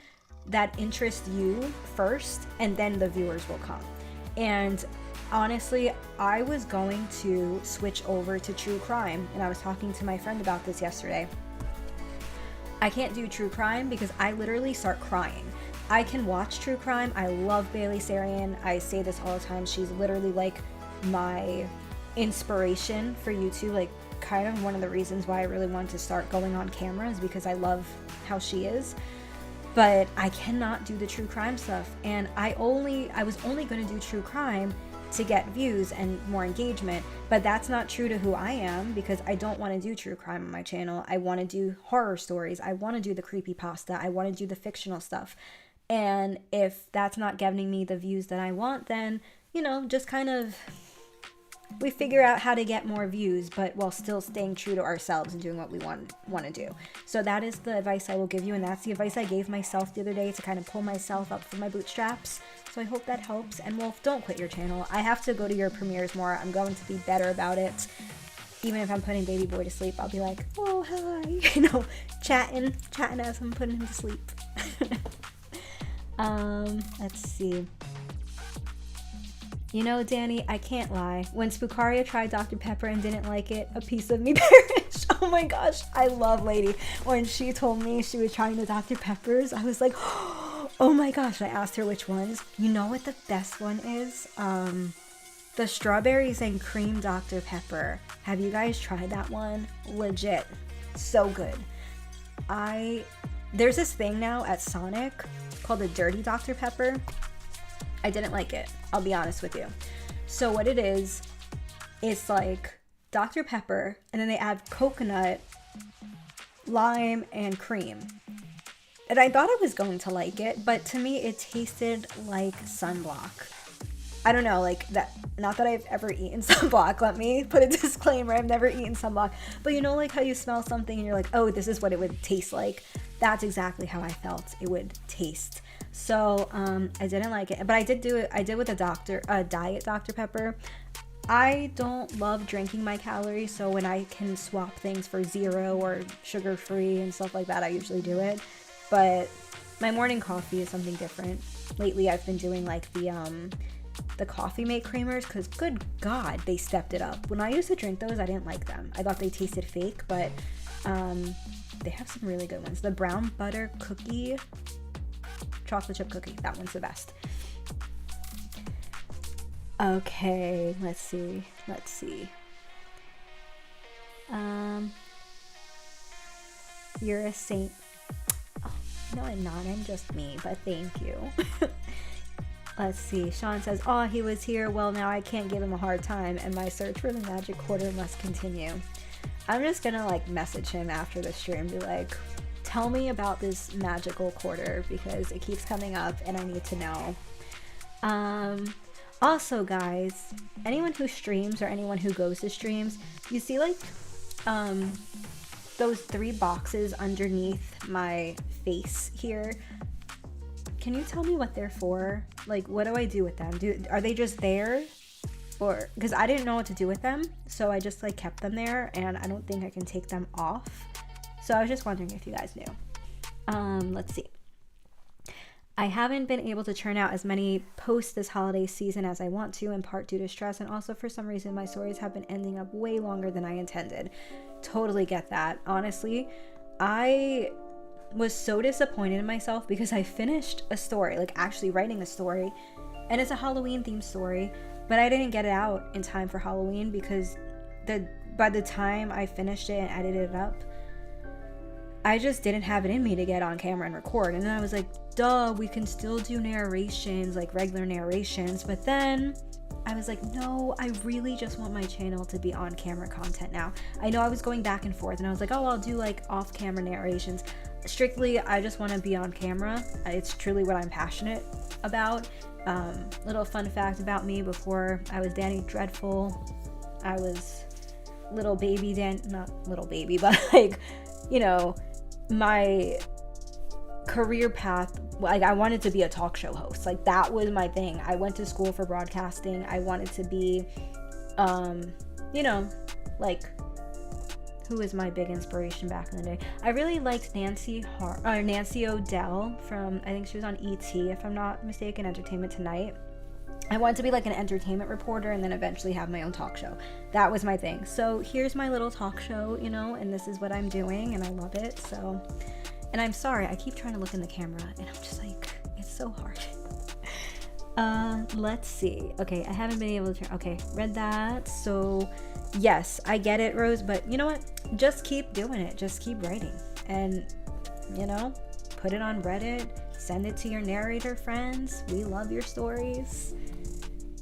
that interests you first, and then the viewers will come. And honestly, I was going to switch over to true crime, and I was talking to my friend about this yesterday. I can't do true crime because I literally start crying. I can watch true crime. I love Bailey Sarian. I say this all the time. She's literally like my inspiration for YouTube. Like, kind of one of the reasons why I really wanted to start going on camera is because I love how she is. But I cannot do the true crime stuff. And I was only going to do true crime to get views and more engagement, but that's not true to who I am, because I don't want to do true crime on my channel. I want to do horror stories. I want to do the creepypasta. I want to do the fictional stuff. And if that's not getting me the views that I want, then, you know, just kind of, we figure out how to get more views, but while still staying true to ourselves and doing what we want to do. So that is the advice I will give you, and that's the advice I gave myself the other day to kind of pull myself up from my bootstraps. So I hope that helps. And Wolf, don't quit your channel. I have to go to your premieres more. I'm going to be better about it. Even if I'm putting baby boy to sleep, I'll be like, oh, hi, you know, chatting as I'm putting him to sleep. Let's see. You know, Danny, I can't lie. When Spookaria tried Dr. Pepper and didn't like it, a piece of me perished. Oh my gosh, I love Lady. When she told me she was trying the Dr. Peppers, I was like, oh my gosh. I asked her which ones. You know what the best one is? The strawberries and cream Dr. Pepper. Have you guys tried that one? Legit. So good. There's this thing now at Sonic called the Dirty Dr. Pepper. I didn't like it, I'll be honest with you. So what it is, it's like Dr. Pepper, and then they add coconut, lime, and cream. And I thought I was going to like it, but to me it tasted like sunblock. I don't know, like that, not that I've ever eaten sunblock, let me put a disclaimer, I've never eaten sunblock, but you know, like how you smell something and you're like, oh, this is what it would taste like. That's exactly how I felt it would taste. So I didn't like it, but I did with a diet Dr. Pepper. I don't love drinking my calories, so when I can swap things for zero or sugar-free and stuff like that, I usually do it. But my morning coffee is something different. Lately, I've been doing like the Coffee Mate creamers, because good God, they stepped it up. When I used to drink those, I didn't like them. I thought they tasted fake, but they have some really good ones. The brown butter cookie, chocolate chip cookie, that one's the best. Okay, let's see. You're a saint. Oh, no, I'm not. I'm just me, but thank you. Let's see. Sean says, oh, he was here. Well, now I can't give him a hard time, and my search for the magic quarter must continue. I'm just gonna like message him after the stream, be like, tell me about this magical quarter, because it keeps coming up and I need to know. Also, guys, anyone who streams or anyone who goes to streams, you see like those 3 boxes underneath my face here? can you tell me what they're for? Like, what do I do with them? Are they just there? Or, because I didn't know what to do with them, so I just like kept them there, and I don't think I can take them off. So I was just wondering if you guys knew. Let's see. I haven't been able to churn out as many posts this holiday season as I want to, in part due to stress, and also for some reason my stories have been ending up way longer than I intended. Totally get that. Honestly, I was so disappointed in myself because I finished a story, like actually writing a story, and it's a Halloween themed story, but I didn't get it out in time for Halloween because by the time I finished it and edited it up, I just didn't have it in me to get on camera and record. And then I was like, duh, we can still do narrations, like regular narrations. But then I was like, no, I really just want my channel to be on camera content now. I know I was going back and forth, and I was like, oh, I'll do like off camera narrations. Strictly, I just want to be on camera. It's truly what I'm passionate about. Little fun fact about me: before I was Danny Dreadful, I was little baby not little baby, but like, you know, my career path, like I wanted to be a talk show host. Like that was my thing. I went to school for broadcasting. I wanted to be, you know, like, who is my big inspiration back in the day? I really liked Nancy O'Dell from, I think she was on ET, if I'm not mistaken, Entertainment Tonight. I wanted to be like an entertainment reporter and then eventually have my own talk show. That was my thing. So here's my little talk show, you know, and this is what I'm doing, and I love it. So, and I'm sorry, I keep trying to look in the camera and I'm just like, it's so hard. Let's see. Okay, I haven't been able to, okay, read that. So yes, I get it, Rose, but you know what? Just keep doing it. Just keep writing, and you know, put it on Reddit, send it to your narrator friends. We love your stories.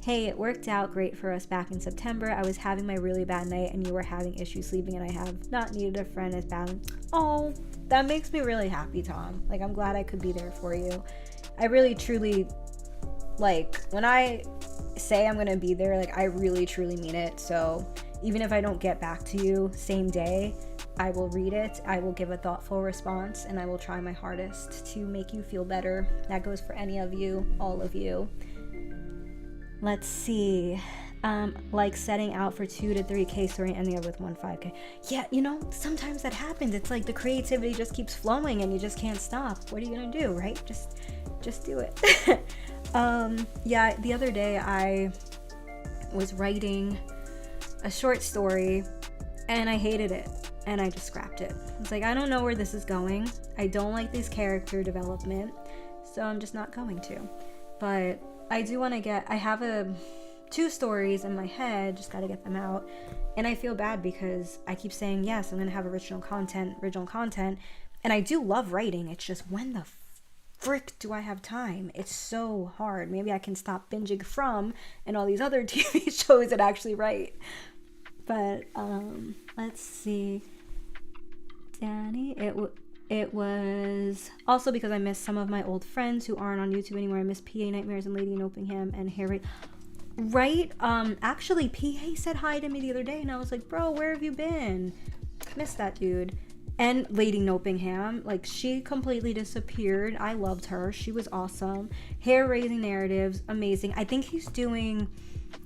Hey, it worked out great for us back in September. I was having my really bad night and you were having issues sleeping, and I have not needed a friend as bad. Oh, that makes me really happy, Tom. Like, I'm glad I could be there for you. I really truly, like, when I say I'm gonna be there, like, I really truly mean it. So even if I don't get back to you same day, I will read it, I will give a thoughtful response, and I will try my hardest to make you feel better. That goes for any of you, all of you. Let's see. Like setting out for 2 to 3K story and ending up with 5K. Yeah, you know, sometimes that happens. It's like the creativity just keeps flowing and you just can't stop. What are you gonna do, right? Just do it. Yeah, the other day I was writing a short story and I hated it and I just scrapped it. It's like, I don't know where this is going. I don't like this character development, so I'm just not going to. But I do want to I have 2 stories in my head, just got to get them out. And I feel bad because I keep saying, yes, I'm going to have original content. And I do love writing. It's just, when the frick do I have time? It's so hard. Maybe I can stop binging From and all these other TV shows and actually write. But let's see. Danny, it was also because I missed some of my old friends who aren't on YouTube anymore. I miss PA Nightmares and Lady in Oakingham and Hair Right. Actually, PA said hi to me the other day and I was like, bro, where have you been? Missed that dude. And Lady Nopingham, like, she completely disappeared. I loved her. She was awesome. Hair Raising Narratives, amazing. I think he's doing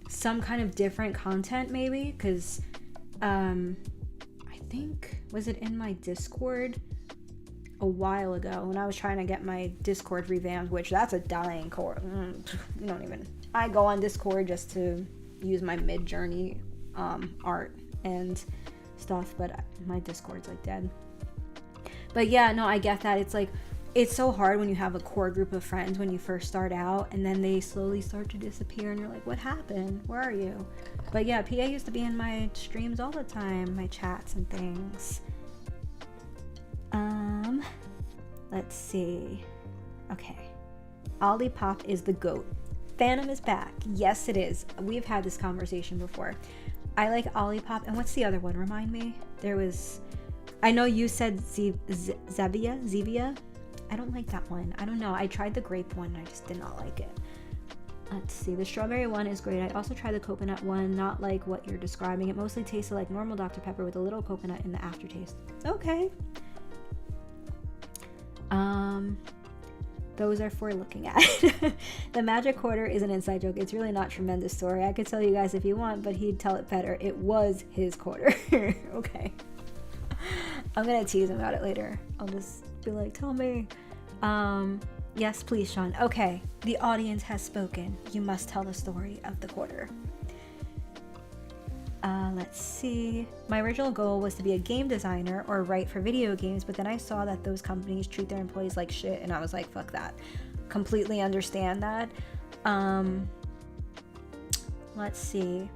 some kind of different content, maybe, because I think, was it in my Discord a while ago when I was trying to get my Discord revamped, which that's a dying core. You don't even. I go on Discord just to use my Mid-Journey art and stuff, but my Discord's like dead. But yeah, no, I get that. It's like, it's so hard when you have a core group of friends when you first start out and then they slowly start to disappear and you're like, what happened? Where are you? But yeah, PA used to be in my streams all the time, my chats and things. Let's see. Okay. Olipop is the GOAT. Phantom is back. Yes, it is. We've had this conversation before. I like Olipop. And what's the other one? Remind me. There was, I know you said Zevia. I don't like that one. I don't know. I tried the grape one. I just did not like it. Let's see. The strawberry one is great. I also tried the coconut one. Not like what you're describing. It mostly tasted like normal Dr. Pepper with a little coconut in the aftertaste. Okay. Those are for looking at. The magic quarter is an inside joke. It's really not tremendous story. I could tell you guys if you want, but he'd tell it better. It was his quarter. Okay. I'm gonna tease him about it later. I'll just be like, tell me. Yes, please, Sean. Okay. The audience has spoken. You must tell the story of the quarter. Let's see. My original goal was to be a game designer or write for video games, but then I saw that those companies treat their employees like shit, and I was like, fuck that. Completely understand that. Let's see.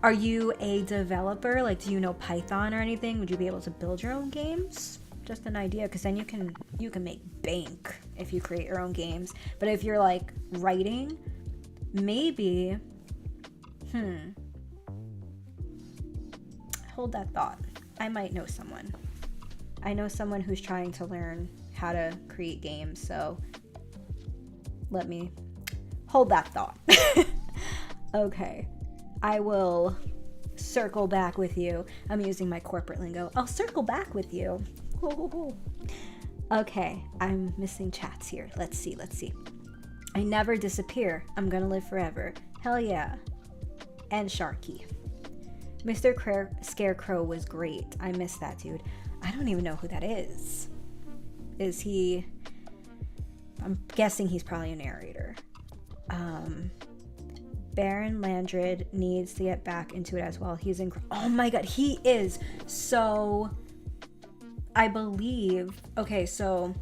Are you a developer? Like, do you know Python or anything? Would you be able to build your own games? Just an idea, because then you can make bank if you create your own games. But if you're like writing, maybe, hold that thought. I might know someone. I know someone who's trying to learn how to create games, so let me hold that thought. Okay. I will circle back with you. I'm using my corporate lingo. I'll circle back with you. Okay, I'm missing chats here. Let's see. I never disappear. I'm gonna live forever. Hell yeah. And Sharky. Mr. Scarecrow was great. I miss that dude. I don't even know who that is. Is he... I'm guessing he's probably a narrator. Baron Landred needs to get back into it as well. He's oh my god, he is so... I believe... Okay, so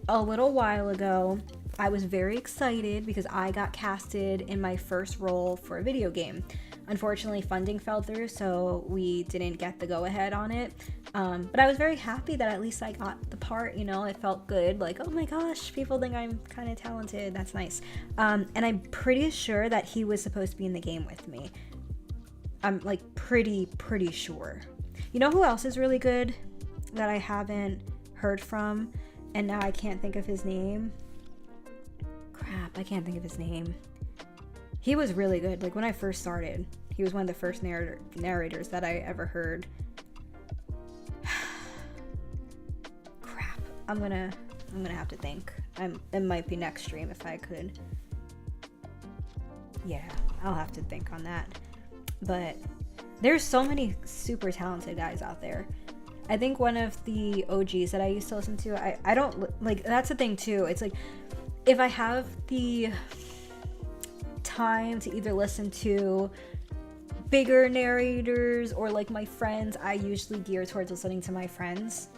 a little while ago, I was very excited because I got casted in my first role for a video game. Unfortunately, funding fell through, so we didn't get the go-ahead on it. But I was very happy that at least I got the part, you know, it felt good. Like, oh my gosh, people think I'm kind of talented. That's nice. And I'm pretty sure that he was supposed to be in the game with me. I'm like pretty sure. You know who else is really good that I haven't heard from? And now I can't think of his name. Crap, I can't think of his name. He was really good. Like when I first started, he was one of the first narrators that I ever heard. Crap. I'm gonna have to think. It might be next stream if I could. Yeah, I'll have to think on that. But there's so many super talented guys out there. I think one of the OGs that I used to listen to, I don't like, that's the thing too. It's like if I have the time to either listen to bigger narrators or like my friends, I usually gear towards listening to my friends.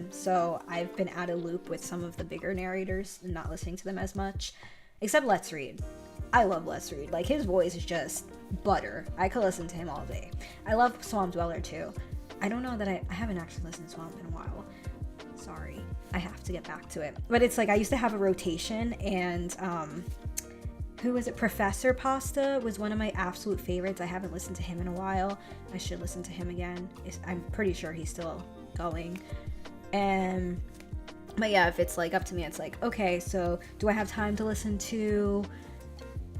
So I've been out of loop with some of the bigger narrators and not listening to them as much, except Let's Read. I love Let's Read. Like his voice is just butter. I could listen to him all day. I love Swamp Dweller too. I don't know that I haven't actually listened to Swamp in a while. Sorry. I have to get back to it. But it's like I used to have a rotation, and who was it? Professor Pasta was one of my absolute favorites. I haven't listened to him in a while. I should listen to him again. I'm pretty sure he's still going. But yeah, if it's like up to me, it's like, okay, so do I have time to listen to,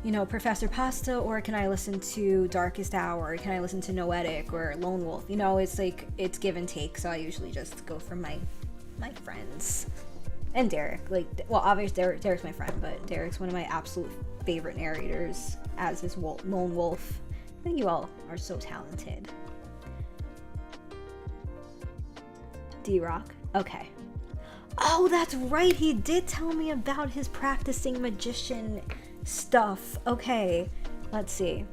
you know, Professor Pasta, or can I listen to Darkest Hour, or can I listen to Noetic or Lone Wolf? You know, it's like, it's give and take, so I usually just go for my friends. And Derek, like, well, obviously Derek's my friend, but Derek's one of my absolute favorite narrators, as is Lone Wolf. I think you all are so talented. D-Rock, okay. Oh, that's right, he did tell me about his practicing magician stuff. Okay, let's see.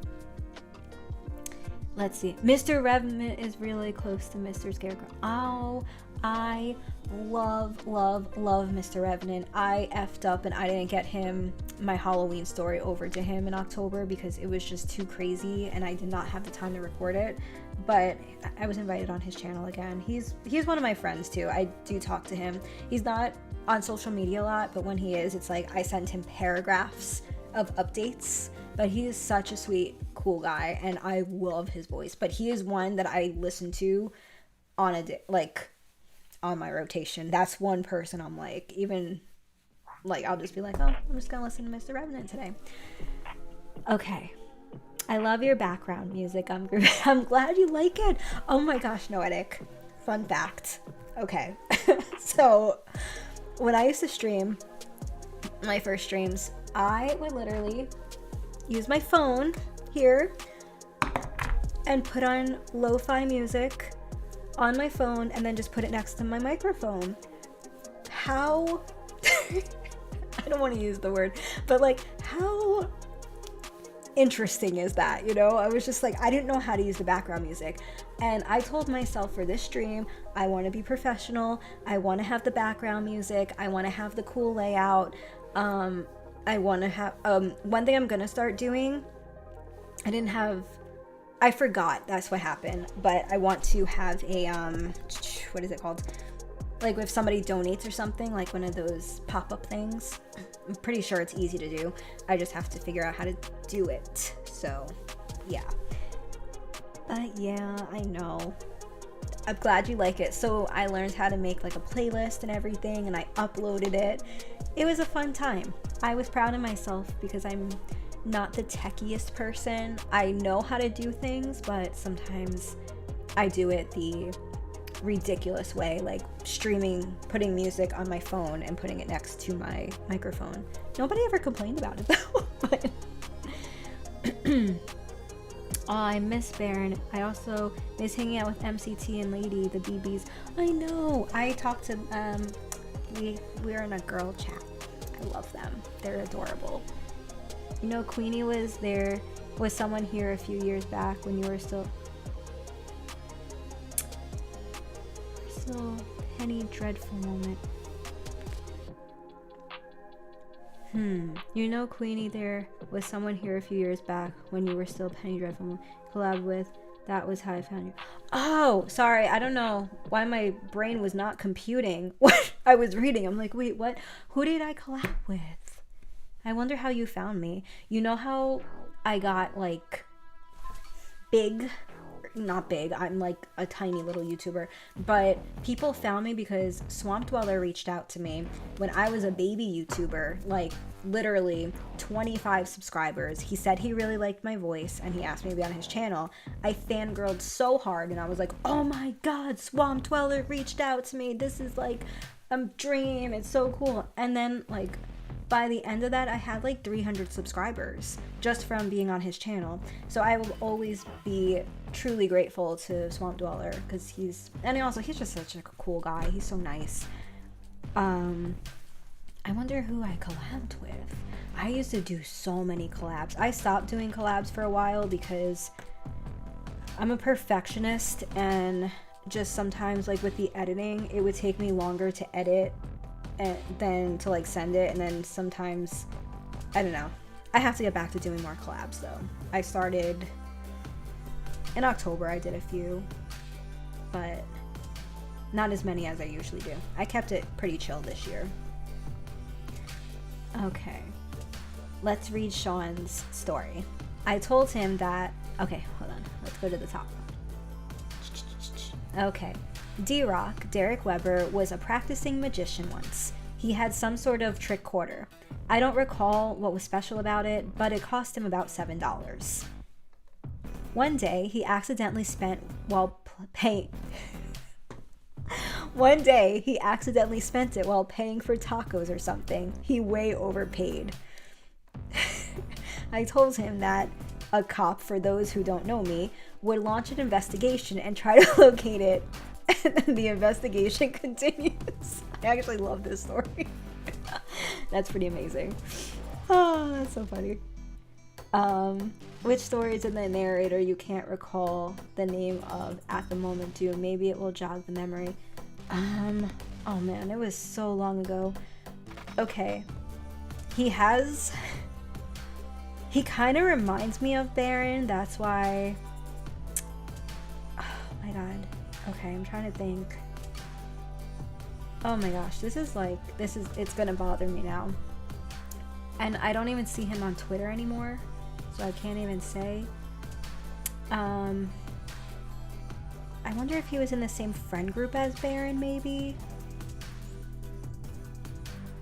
Mr. Revenant is really close to Mr. Scarecrow. Oh, I love Mr. Revenant. I effed up and I didn't get him my Halloween story over to him in October because it was just too crazy and I did not have the time to record it. But I was invited on his channel again. He's one of my friends too. I do talk to him. He's not on social media a lot, but when he is, it's like I send him paragraphs of updates. But he is such a sweet, cool guy, and I love his voice. But he is one that I listen to on a day, like on my rotation. That's one person I'm like, even like I'll just be like, oh, I'm just gonna listen to Mr. Revenant today. Okay. I love your background music. I'm glad you like it. Oh my gosh, Noetic. Fun fact. Okay. So when I used to stream, my first streams, I would literally use my phone here and put on lo-fi music on my phone and then just put it next to my microphone. How I don't want to use the word, but like, how interesting is that? You know, I was just like, I didn't know how to use the background music, and I told myself for this stream, I want to be professional, I want to have the background music, I want to have the cool layout. I want to have one thing I'm gonna start doing, I forgot, that's what happened, but I want to have a what is it called, like if somebody donates or something, like one of those pop-up things. I'm pretty sure it's easy to do, I just have to figure out how to do it. So yeah, but yeah, I know, I'm glad you like it. So I learned how to make like a playlist and everything, and I uploaded it. It was a fun time. I was proud of myself because I'm not the techiest person. I know how to do things, but sometimes I do it the ridiculous way, like streaming, putting music on my phone and putting it next to my microphone. Nobody ever complained about it though. But oh, I miss Baron. I also miss hanging out with MCT and Lady, the BBs. I know. I talked to we're in a girl chat. I love them. They're adorable. You know, Queenie was someone here a few years back when you were still Penny Dreadful moment. You know, Queenie, there was someone here a few years back when you were still Penny Dreadful collab with. That was how I found you. Oh, sorry. I don't know why my brain was not computing what I was reading. I'm like, wait, what? Who did I collab with? I wonder how you found me. You know how I got like big? Not big, I'm like a tiny little YouTuber, but people found me because Swamp Dweller reached out to me when I was a baby YouTuber, like literally 25 subscribers. He said he really liked my voice and he asked me to be on his channel. I fangirled so hard and I was like, oh my god, Swamp Dweller reached out to me, this is like a dream, it's so cool. And then like by the end of that, I had like 300 subscribers just from being on his channel. So I will always be truly grateful to Swamp Dweller because he's just such a cool guy. He's so nice. I wonder who I collabed with. I used to do so many collabs. I stopped doing collabs for a while because I'm a perfectionist, and just sometimes like with the editing, it would take me longer to edit than to like send it, and then sometimes I don't know. I have to get back to doing more collabs though. I started in October, I did a few, but not as many as I usually do. I kept it pretty chill this year. Okay, let's read Sean's story. I told him that, okay, hold on, let's go to the top. Okay. D-Rock, Derek Weber, was a practicing magician once. He had some sort of trick quarter. I don't recall what was special about it, but it cost him about $7. One day, he accidentally spent it while paying for tacos or something. He way overpaid. I told him that a cop, for those who don't know me, would launch an investigation and try to locate it. And then the investigation continues. I actually love this story. That's pretty amazing. Oh, that's so funny. Which stories in the narrator you can't recall the name of at the moment do? Maybe it will jog the memory. Oh man, it was so long ago. Okay. He kind of reminds me of Baron, that's why. Oh my god. Okay, I'm trying to think. Oh my gosh, it's gonna bother me now. And I don't even see him on Twitter anymore, so I can't even say. I wonder if he was in the same friend group as Baron, maybe?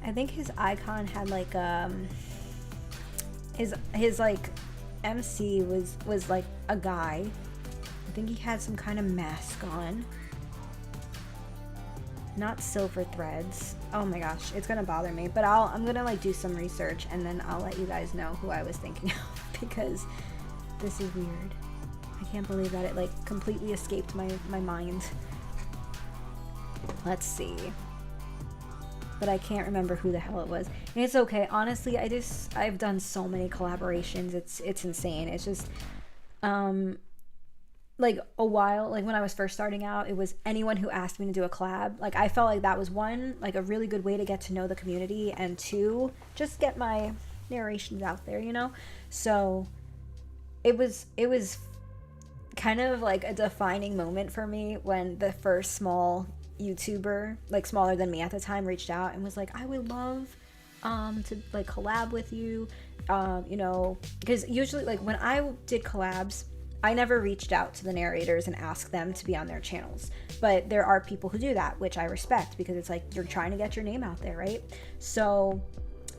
I think his icon had like, his like, MC was like a guy. I think he had some kind of mask on. not Silver Threads. Oh my gosh, it's gonna bother me. But I'm gonna like do some research and then I'll let you guys know who I was thinking of because this is weird. I can't believe that it like completely escaped my mind. Let's see. But I can't remember who the hell it was. And it's okay. Honestly, I've done so many collaborations. It's insane. It's just like a while, like when I was first starting out, it was anyone who asked me to do a collab. Like I felt like that was one, like a really good way to get to know the community, and two, just get my narrations out there, you know? So it was kind of like a defining moment for me when the first small YouTuber, like smaller than me at the time, reached out and was like, I would love to like collab with you, you know, because usually like when I did collabs, I never reached out to the narrators and asked them to be on their channels, but there are people who do that, which I respect because it's like you're trying to get your name out there, right? So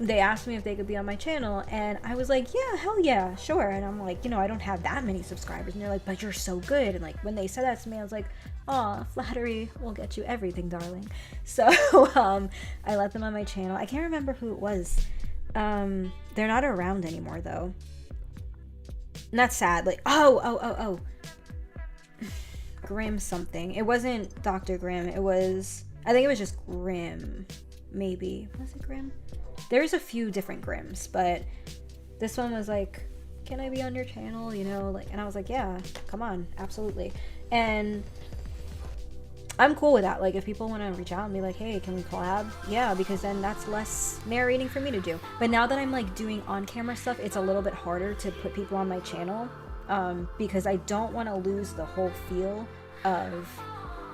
they asked me if they could be on my channel and I was like, yeah, hell yeah, sure. And I'm like, you know, I don't have that many subscribers, and they're like, but you're so good. And like when they said that to me, I was like, aw, flattery will get you everything, darling. So I let them on my channel. I can't remember who it was. They're not around anymore though. And that's sad. Like, oh. Grimm something. It wasn't Dr. Grimm. It was, I think it was just Grimm. Maybe. Was it Grimm? There's a few different Grimms, but this one was like, can I be on your channel? You know, like, and I was like, yeah, come on, absolutely. And I'm cool with that. Like, if people want to reach out and be like, hey, can we collab? Yeah, because then that's less narrating for me to do. But now that I'm like doing on-camera stuff, it's a little bit harder to put people on my channel, because I don't want to lose the whole feel of,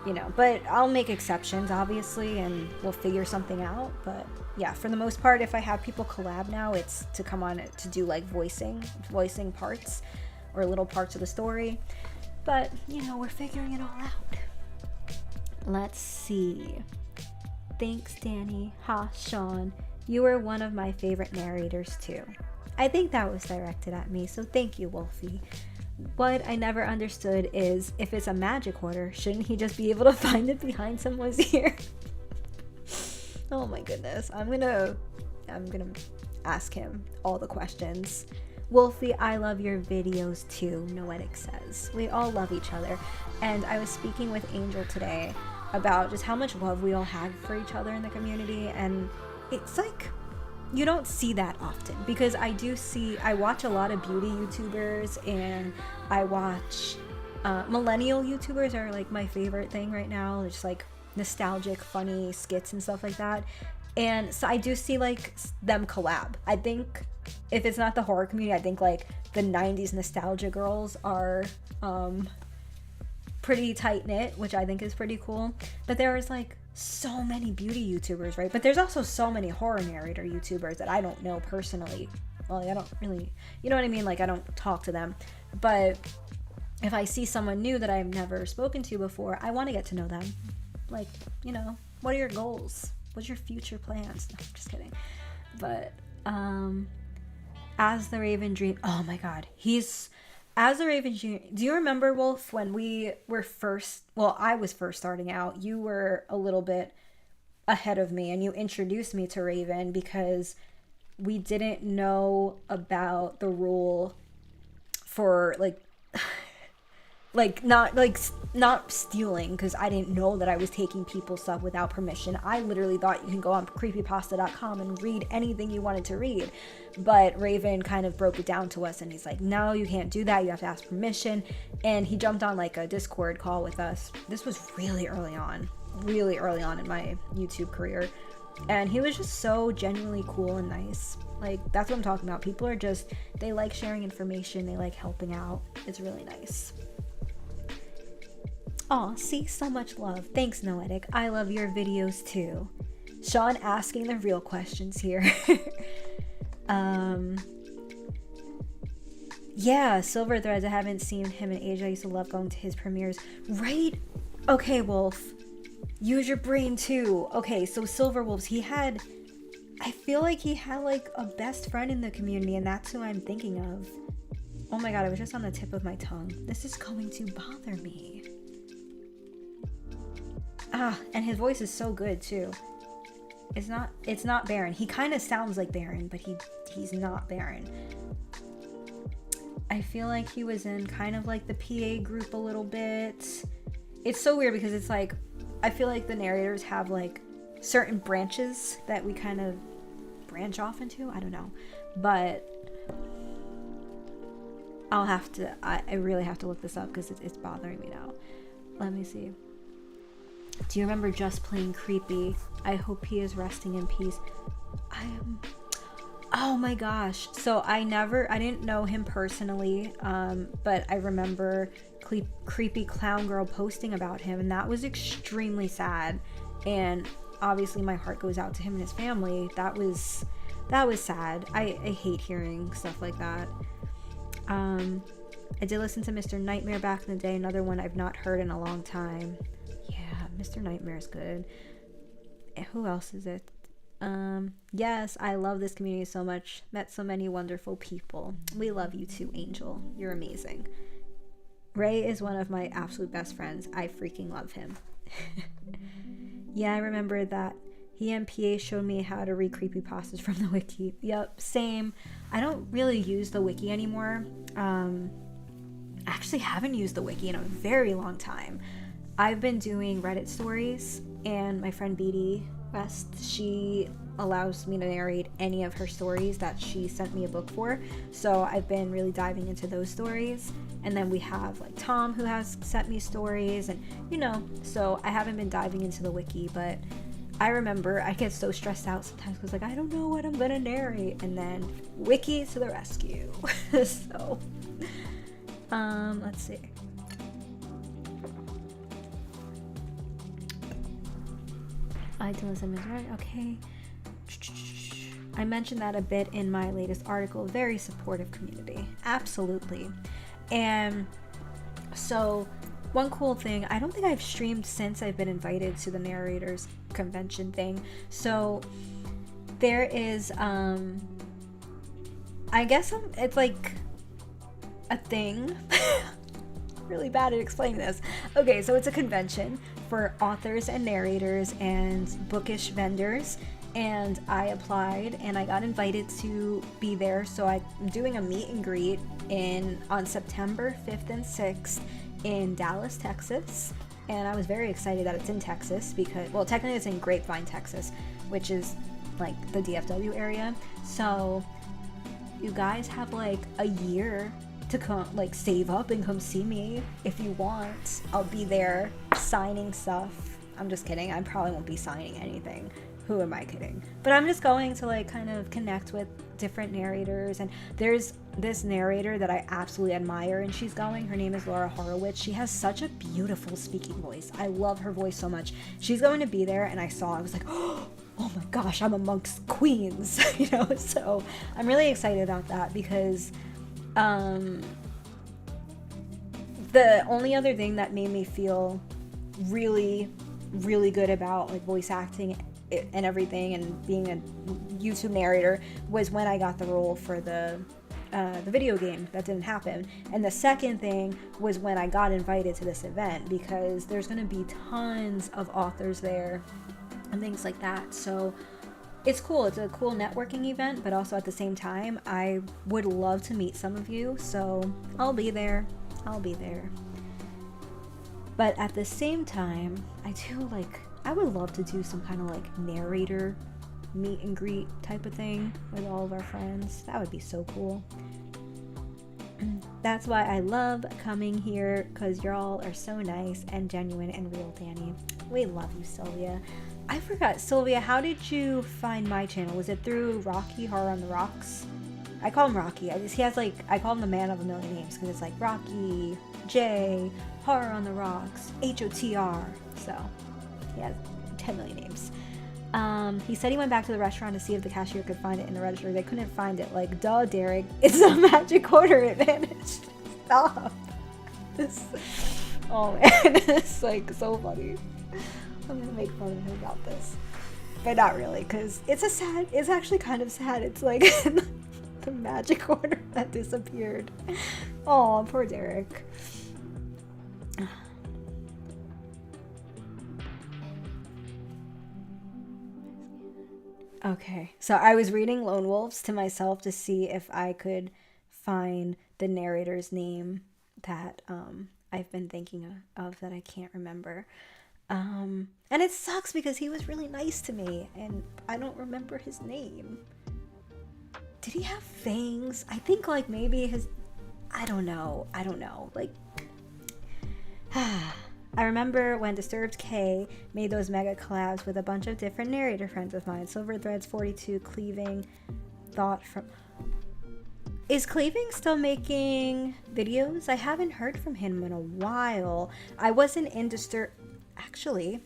you know, but I'll make exceptions obviously and we'll figure something out. But yeah, for the most part, if I have people collab now, it's to come on to do like voicing parts or little parts of the story. But you know, we're figuring it all out. Let's see. Thanks, Danny. Ha, Sean. You were one of my favorite narrators too. I think that was directed at me, so thank you, Wolfie. What I never understood is, if it's a magic order, shouldn't he just be able to find it behind someone's ear? Oh my goodness. I'm gonna ask him all the questions. Wolfie, I love your videos too, Noetic says. We all love each other. And I was speaking with Angel today about just how much love we all have for each other in the community, and it's like, you don't see that often, because I watch a lot of beauty YouTubers, and I watch millennial YouTubers are like my favorite thing right now. It's like nostalgic, funny skits and stuff like that. And so I do see like them collab. I think if it's not the horror community, I think like the 90s nostalgia girls are pretty tight knit, which I think is pretty cool. But there's like so many beauty YouTubers, right? But there's also so many horror narrator YouTubers that I don't know personally. Well, I don't really, you know what I mean? Like I don't talk to them. But if I see someone new that I've never spoken to before, I want to get to know them. Like, you know, what are your goals? What's your future plans? No, I'm just kidding. But As the Raven Dream, oh my god, As the Raven Dream. Do you remember, Wolf, when we were I was first starting out, you were a little bit ahead of me and you introduced me to Raven because we didn't know about the rule for not stealing, because I didn't know that I was taking people's stuff without permission. I literally thought you can go on creepypasta.com and read anything you wanted to read. But Raven kind of broke it down to us and he's like, no, you can't do that. You have to ask permission. And he jumped on like a Discord call with us. This was really early on in my YouTube career. And he was just so genuinely cool and nice. Like, that's what I'm talking about. People are just, they like sharing information. They like helping out. It's really nice. Aw, see, so much love. Thanks, Noetic. I love your videos too. Sean asking the real questions here. Yeah, Silver Threads. I haven't seen him in age. I used to love going to his premieres. Right? Okay, Wolf. Use your brain too. Okay, so Silver Wolves, I feel like he had like a best friend in the community, and that's who I'm thinking of. Oh my god, it was just on the tip of my tongue. This is going to bother me. And his voice is so good too. It's not Baron. He kind of sounds like Baron, but he's not Baron. I feel like he was in kind of like the PA group a little bit. It's so weird because it's like, I feel like the narrators have like certain branches that we kind of branch off into. I don't know, but I'll have to, I really have to look this up because it's bothering me now. Let me see. Do you remember Just Plain Creepy? I hope he is resting in peace. Oh my gosh. So I didn't know him personally, but I remember Creepy Clown Girl posting about him, and that was extremely sad. And obviously my heart goes out to him and his family. That was sad. I hate hearing stuff like that. I did listen to Mr. Nightmare back in the day, another one I've not heard in a long time. Yeah, Mr. Nightmare's good. Who else is it? Yes, I love this community so much. Met so many wonderful people. We love you too, Angel. You're amazing. Ray is one of my absolute best friends. I freaking love him. Yeah, I remember that. He and PA showed me how to read creepypastas from the wiki. Yep, same. I don't really use the wiki anymore. I actually haven't used the wiki in a very long time. I've been doing Reddit stories, and my friend BD West, she allows me to narrate any of her stories that she sent me a book for. So I've been really diving into those stories. And then we have like Tom, who has sent me stories, and so I haven't been diving into the wiki, but I remember I get so stressed out sometimes because like I don't know what I'm gonna narrate, and then wiki to the rescue. So let's see. Idealism is right. Okay. I mentioned that a bit in my latest article. Very supportive community. Absolutely. And so one cool thing, I don't think I've streamed since I've been invited to the narrators convention thing. So there is I guess it's like a thing. Really bad at explaining this. Okay, so it's a convention for authors and narrators and bookish vendors, and I applied and I got invited to be there. So I'm doing a meet and greet on September 5th and 6th in Dallas, Texas, and I was very excited that it's in Texas because, well, technically it's in Grapevine, Texas, which is like the DFW area. So you guys have like a year to come, like, save up and come see me if you want. I'll be there signing stuff. I'm just kidding. I probably won't be signing anything. Who am I kidding? But I'm just going to like kind of connect with different narrators, and there's this narrator that I absolutely admire, and she's going. Her name is Laura Horowitz. She has such a beautiful speaking voice. I love her voice so much. She's going to be there, and I was like, oh my gosh, I'm amongst queens, So I'm really excited about that because the only other thing that made me feel really, really good about like voice acting and everything and being a YouTube narrator was when I got the role for the video game. That didn't happen. And the second thing was when I got invited to this event, because there's going to be tons of authors there and things like that. So it's cool. It's a cool networking event, but also at the same time, I would love to meet some of you. So I'll be there. But at the same time, I would love to do some kind of like narrator meet and greet type of thing with all of our friends. That would be so cool. That's why I love coming here, because y'all are so nice and genuine and real, Danny. We love you, Sylvia. I forgot, Sylvia, how did you find my channel? Was it through Rocky Horror on the Rocks? I call him Rocky. I call him the man of a million names, because it's like Rocky, J, Horror on the Rocks, HOTR. So he has 10 million names. He said he went back to the restaurant to see if the cashier could find it in the register. They couldn't find it. Like, duh, Derek. It's a magic order. It vanished. Stop. Oh man, it's like so funny. I'm gonna make fun of him about this, but not really, because it's actually kind of sad. It's like the magic order that disappeared. Oh, poor Derek. Okay, so I was reading Lone Wolves to myself to see if I could find the narrator's name that I've been thinking of that I can't remember. And it sucks because he was really nice to me and I don't remember his name. Did he have fangs? I think like maybe his, I don't know. Like, I remember when Disturbed K made those mega collabs with a bunch of different narrator friends of mine. Silver Threads 42, Cleaving, Thought from... Is Cleaving still making videos? I haven't heard from him in a while. I wasn't in Disturbed... Actually,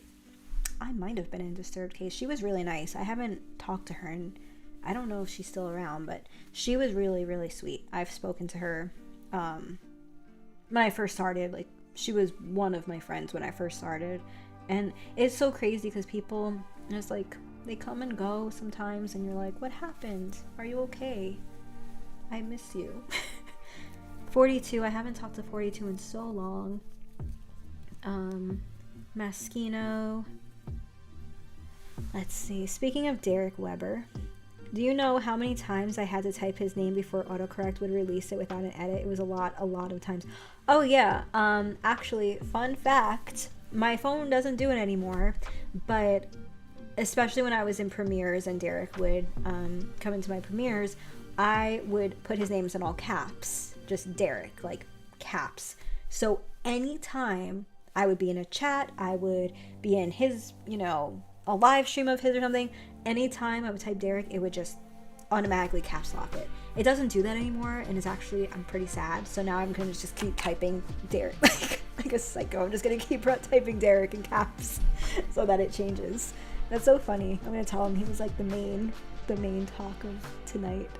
I might have been in Disturbed K. She was really nice. I haven't talked to her and I don't know if she's still around, but she was really, really sweet. I've spoken to her when I first started. Like, she was one of my friends when I first started. And it's so crazy because people, it's like, they come and go sometimes and you're like, what happened? Are you okay? I miss you. 42, I haven't talked to 42 in so long. Maschino. Let's see. Speaking of Derek Weber, do you know how many times I had to type his name before autocorrect would release it without an edit? It was a lot of times. Oh yeah, actually, fun fact, my phone doesn't do it anymore, but especially when I was in premieres and Derek would come into my premieres, I would put his names in all caps, just Derek, like caps. So anytime I would be in a chat, I would be in his, a live stream of his or something, anytime I would type Derek, it would just automatically caps lock it. It doesn't do that anymore, and it's actually, I'm pretty sad. So now I'm gonna just keep typing Derek like a psycho. I'm just gonna keep typing Derek in caps so that it changes. That's so funny. I'm gonna tell him he was like the main talk of tonight.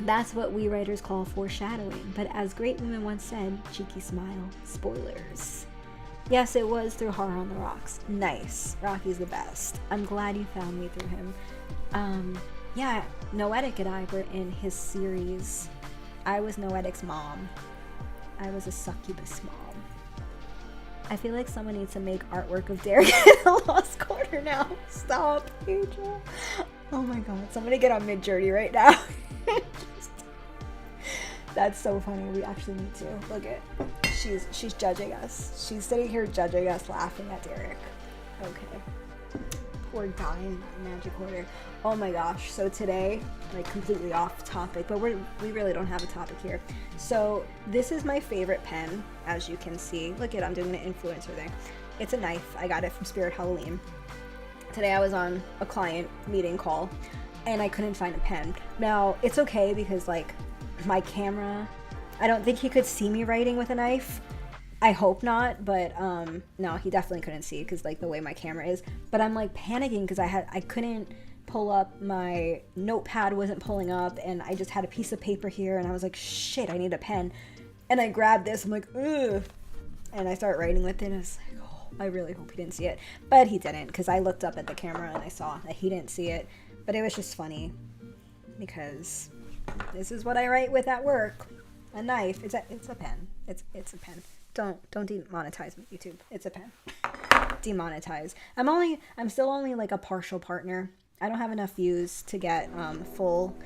That's what we writers call foreshadowing. But as Great Woman once said, cheeky smile, spoilers. Yes, it was through Horror on the Rocks. Nice. Rocky's the best. I'm glad you found me through him. Yeah, Noetic and I were in his series. I was Noetic's mom. I was a succubus mom. I feel like someone needs to make artwork of Derek in the Lost Quarter now. Stop, Angel. Oh my god, somebody get on Midjourney right now. That's so funny. We actually need to. Look at, she's judging us. She's sitting here judging us, laughing at Derek. Okay. Poor guy in Magic Order. Oh my gosh. So today, like completely off topic, but we really don't have a topic here. So this is my favorite pen, as you can see. Look at, I'm doing an influencer thing. It's a knife. I got it from Spirit Halloween. Today I was on a client meeting call and I couldn't find a pen. Now, it's okay because like my camera, I don't think he could see me writing with a knife. I hope not, but no, he definitely couldn't see because like the way my camera is. But I'm like panicking because I couldn't pull up, my notepad wasn't pulling up, and I just had a piece of paper here and I was like, shit, I need a pen. And I grabbed this, I'm like, ugh. And I start writing with it and it's like, oh, I really hope he didn't see it. But he didn't, because I looked up at the camera and I saw that he didn't see it. But it was just funny because this is what I write with at work. A knife. It's a pen. It's a pen. Don't demonetize me, YouTube. It's a pen. Demonetize. I'm still only like a partial partner. I don't have enough views to get full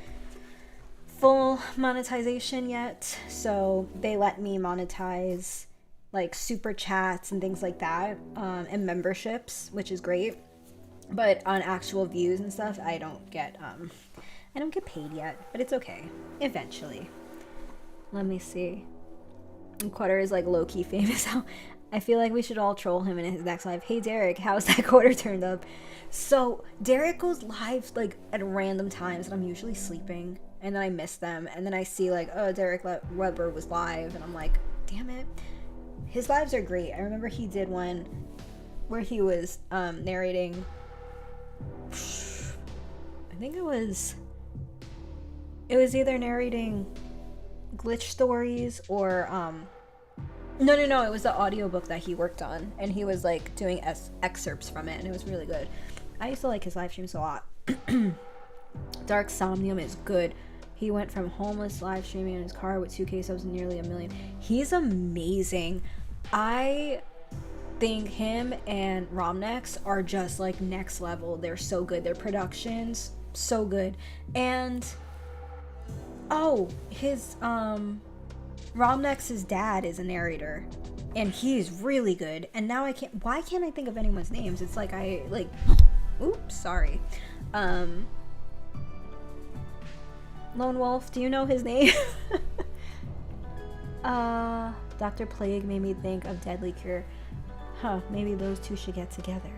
monetization yet. So they let me monetize like super chats and things like that, and memberships, which is great. But on actual views and stuff, I don't get paid yet, but it's okay. Eventually. Let me see. Quarter is like low-key famous. I feel like we should all troll him in his next live. Hey Derek, how's that quarter turned up? So Derek goes live like at random times and I'm usually sleeping and then I miss them and then I see like, oh, Derek Weber was live and I'm like, damn it. His lives are great. I remember he did one where he was narrating, I think it was either narrating glitch stories or no, it was the audiobook that he worked on and he was like doing excerpts from it and it was really good. I used to like his live streams a lot. Dark Somnium is good. He went from homeless live streaming in his car with 2K subs and nearly 1 million. He's amazing. I think him and Romnex are just like next level. They're so good. Their productions so good. And his Romnex's dad is a narrator, and he's really good. And now why can't I think of anyone's names? It's like oops, sorry. Lone Wolf, do you know his name? Dr. Plague made me think of Deadly Cure. Maybe those two should get together.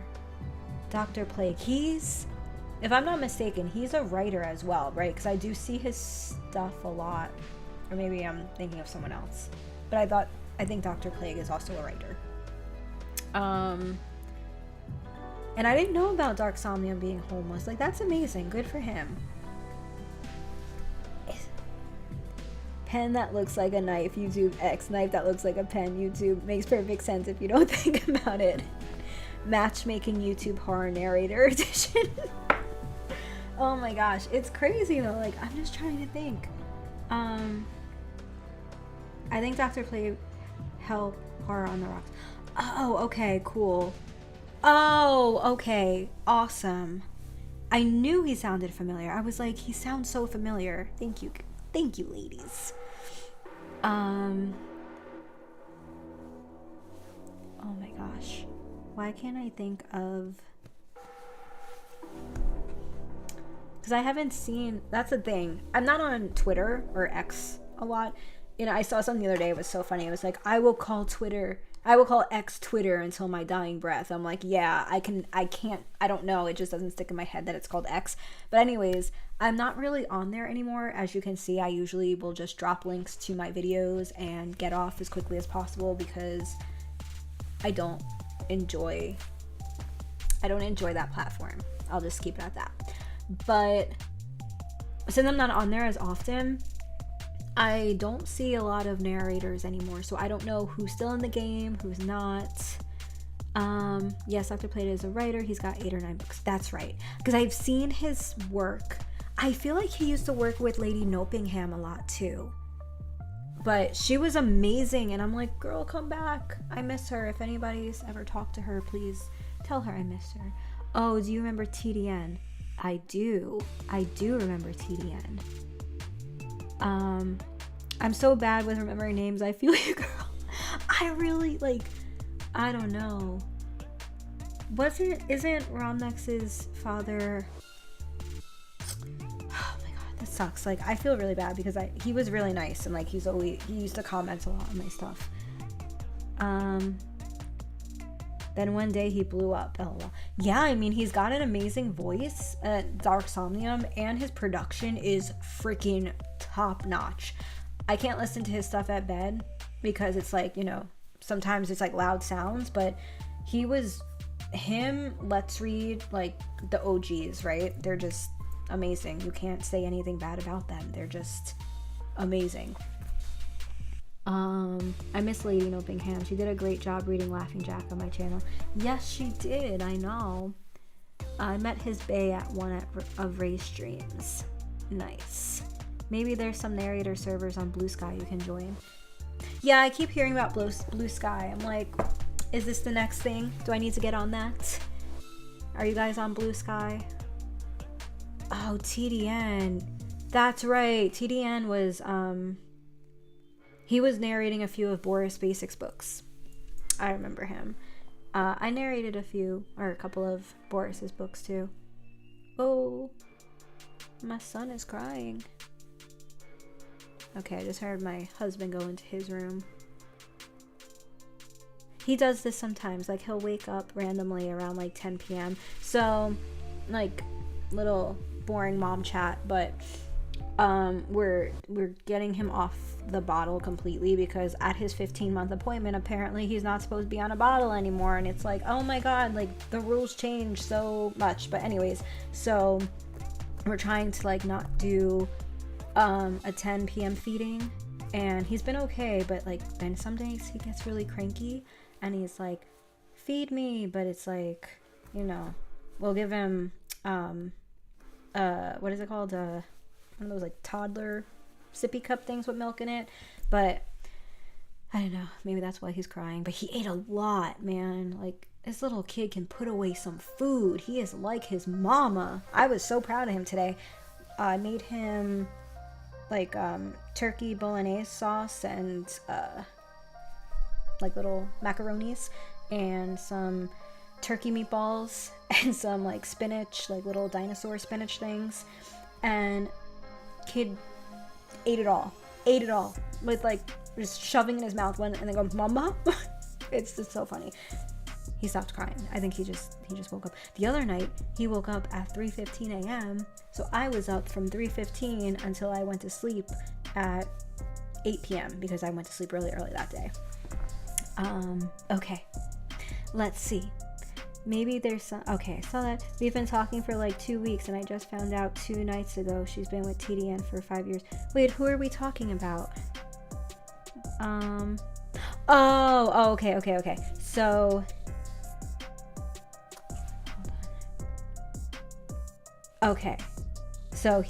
Dr. Plague, if I'm not mistaken, he's a writer as well, right? Because I do see his stuff a lot. Or maybe I'm thinking of someone else. But I think Dr. Plague is also a writer. And I didn't know about Dark Somnium being homeless. Like, that's amazing. Good for him. Pen that looks like a knife, YouTube. X. Knife that looks like a pen, YouTube. Makes perfect sense if you don't think about it. Matchmaking YouTube horror narrator edition. Oh my gosh. It's crazy though. Like, I'm just trying to think. I think Dr. Play help horror on the rocks. Oh, okay, cool. Oh, okay. Awesome. I knew he sounded familiar. I was like, he sounds so familiar. Thank you. Thank you, ladies. Oh my gosh. Why can't I think of... Because I haven't seen... That's the thing. I'm not on Twitter or X a lot. You know, I saw something the other day. It was so funny. It was like, I will call X Twitter until my dying breath. I'm like, yeah, I don't know. It just doesn't stick in my head that it's called X. But anyways, I'm not really on there anymore. As you can see, I usually will just drop links to my videos and get off as quickly as possible because I don't enjoy that platform. I'll just keep it at that. But since I'm not on there as often, I don't see a lot of narrators anymore, so I don't know who's still in the game, who's not. Yes, Dr. Plate is a writer. He's got 8 or 9 books. That's right. Because I've seen his work. I feel like he used to work with Lady Nopingham a lot too. But she was amazing, and I'm like, girl, come back. I miss her. If anybody's ever talked to her, please tell her I miss her. Oh, do you remember TDN? I do. I do remember TDN. I'm so bad with remembering names. I feel you, girl. I really, I don't know. Isn't Romnex's father... Oh my god, this sucks. I feel really bad because he was really nice, and he used to comment a lot on my stuff. Then one day he blew up. LOL. Yeah, I mean, he's got an amazing voice at Dark Somnium, and his production is freaking top notch. I can't listen to his stuff at bed because it's sometimes it's loud sounds, but Let's Read, the OGs, right? They're just amazing. You can't say anything bad about them. They're just amazing. I miss Lady Nopingham. She did a great job reading Laughing Jack on my channel. Yes, she did. I know. I met his bae at one of Ray's streams. Nice. Maybe there's some narrator servers on Blue Sky you can join. Yeah, I keep hearing about Blue Sky. I'm like, is this the next thing? Do I need to get on that? Are you guys on Blue Sky? Oh, TDN. That's right. TDN was, he was narrating a few of Boris Basic's books. I remember him. I narrated a couple of Boris's books too. Oh, my son is crying. Okay, I just heard my husband go into his room. He does this sometimes. He'll wake up randomly around 10 p.m. So, little boring mom chat, but we're getting him off the bottle completely because at his 15-month appointment, apparently he's not supposed to be on a bottle anymore, and it's oh my god, the rules change so much. But anyways, so we're trying to not do a 10 p.m. feeding, and he's been okay, but then some days he gets really cranky and he's feed me, but it's we'll give him what is it called, one of those toddler sippy cup things with milk in it. But I don't know, maybe that's why he's crying, but he ate a lot, man. Like, this little kid can put away some food. He is like his mama. I was so proud of him today. I made him like turkey bolognese sauce and like little macaronis and some turkey meatballs and some like spinach, like little dinosaur spinach things, and kid ate it all with like just shoving in his mouth one and then go mama. It's just so funny. He stopped crying. I think he just woke up. The other night he woke up at 3:15 a.m. so I was up from 3:15 until I went to sleep at 8 p.m. because I went to sleep really early that day. Okay, let's see. Maybe there's some. Okay, I saw that we've been talking for like 2 weeks, and I just found out 2 nights ago she's been with TDN for 5 years. Wait, who are we talking about? Okay. So, okay, so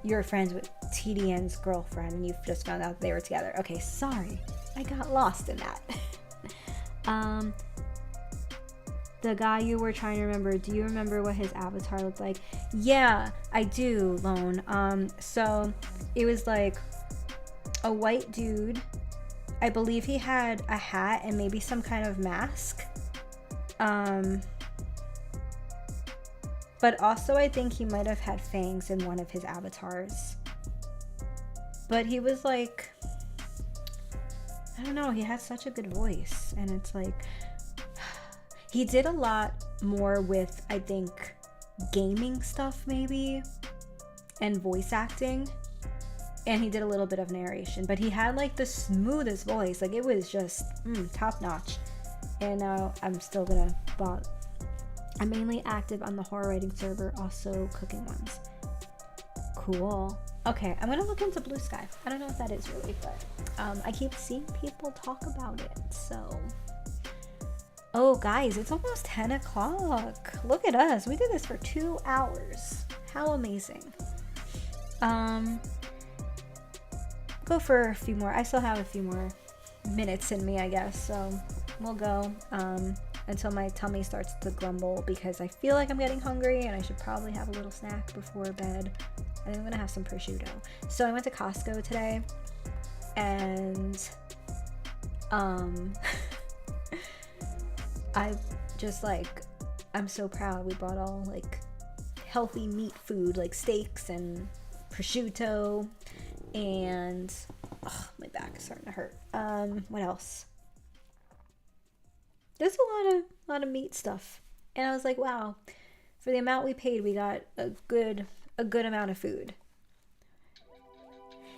you're friends with TDN's girlfriend, and you've just found out they were together. Okay, sorry, I got lost in that. The guy you were trying to remember, do you remember what his avatar looked like? Yeah, I do, Lone. So it was like a white dude. I believe he had a hat and maybe some kind of mask. But also I think he might have had fangs in one of his avatars. But he was like, I don't know, he had such a good voice, and it's like, he did a lot more with, I think, gaming stuff maybe, and voice acting, and he did a little bit of narration, but he had like the smoothest voice. Like, it was just top notch. And now I'm still gonna bot. I'm mainly active on the horror writing server, also cooking ones. Cool. Okay, I'm gonna look into Blue Sky. I don't know if that is really, but I keep seeing people talk about it, so. Oh, guys, it's almost 10 o'clock. Look at us. We did this for 2 hours. How amazing. Go for a few more. I still have a few more minutes in me, I guess, so we'll go until my tummy starts to grumble, because I feel like I'm getting hungry and I should probably have a little snack before bed. I think I'm gonna have some prosciutto. So I went to Costco today, and I just like, I'm so proud. We bought all like healthy meat food, like steaks and prosciutto, and my back is starting to hurt. What else? There's a lot of meat stuff, and I was like, wow, for the amount we paid, we got a good amount of food.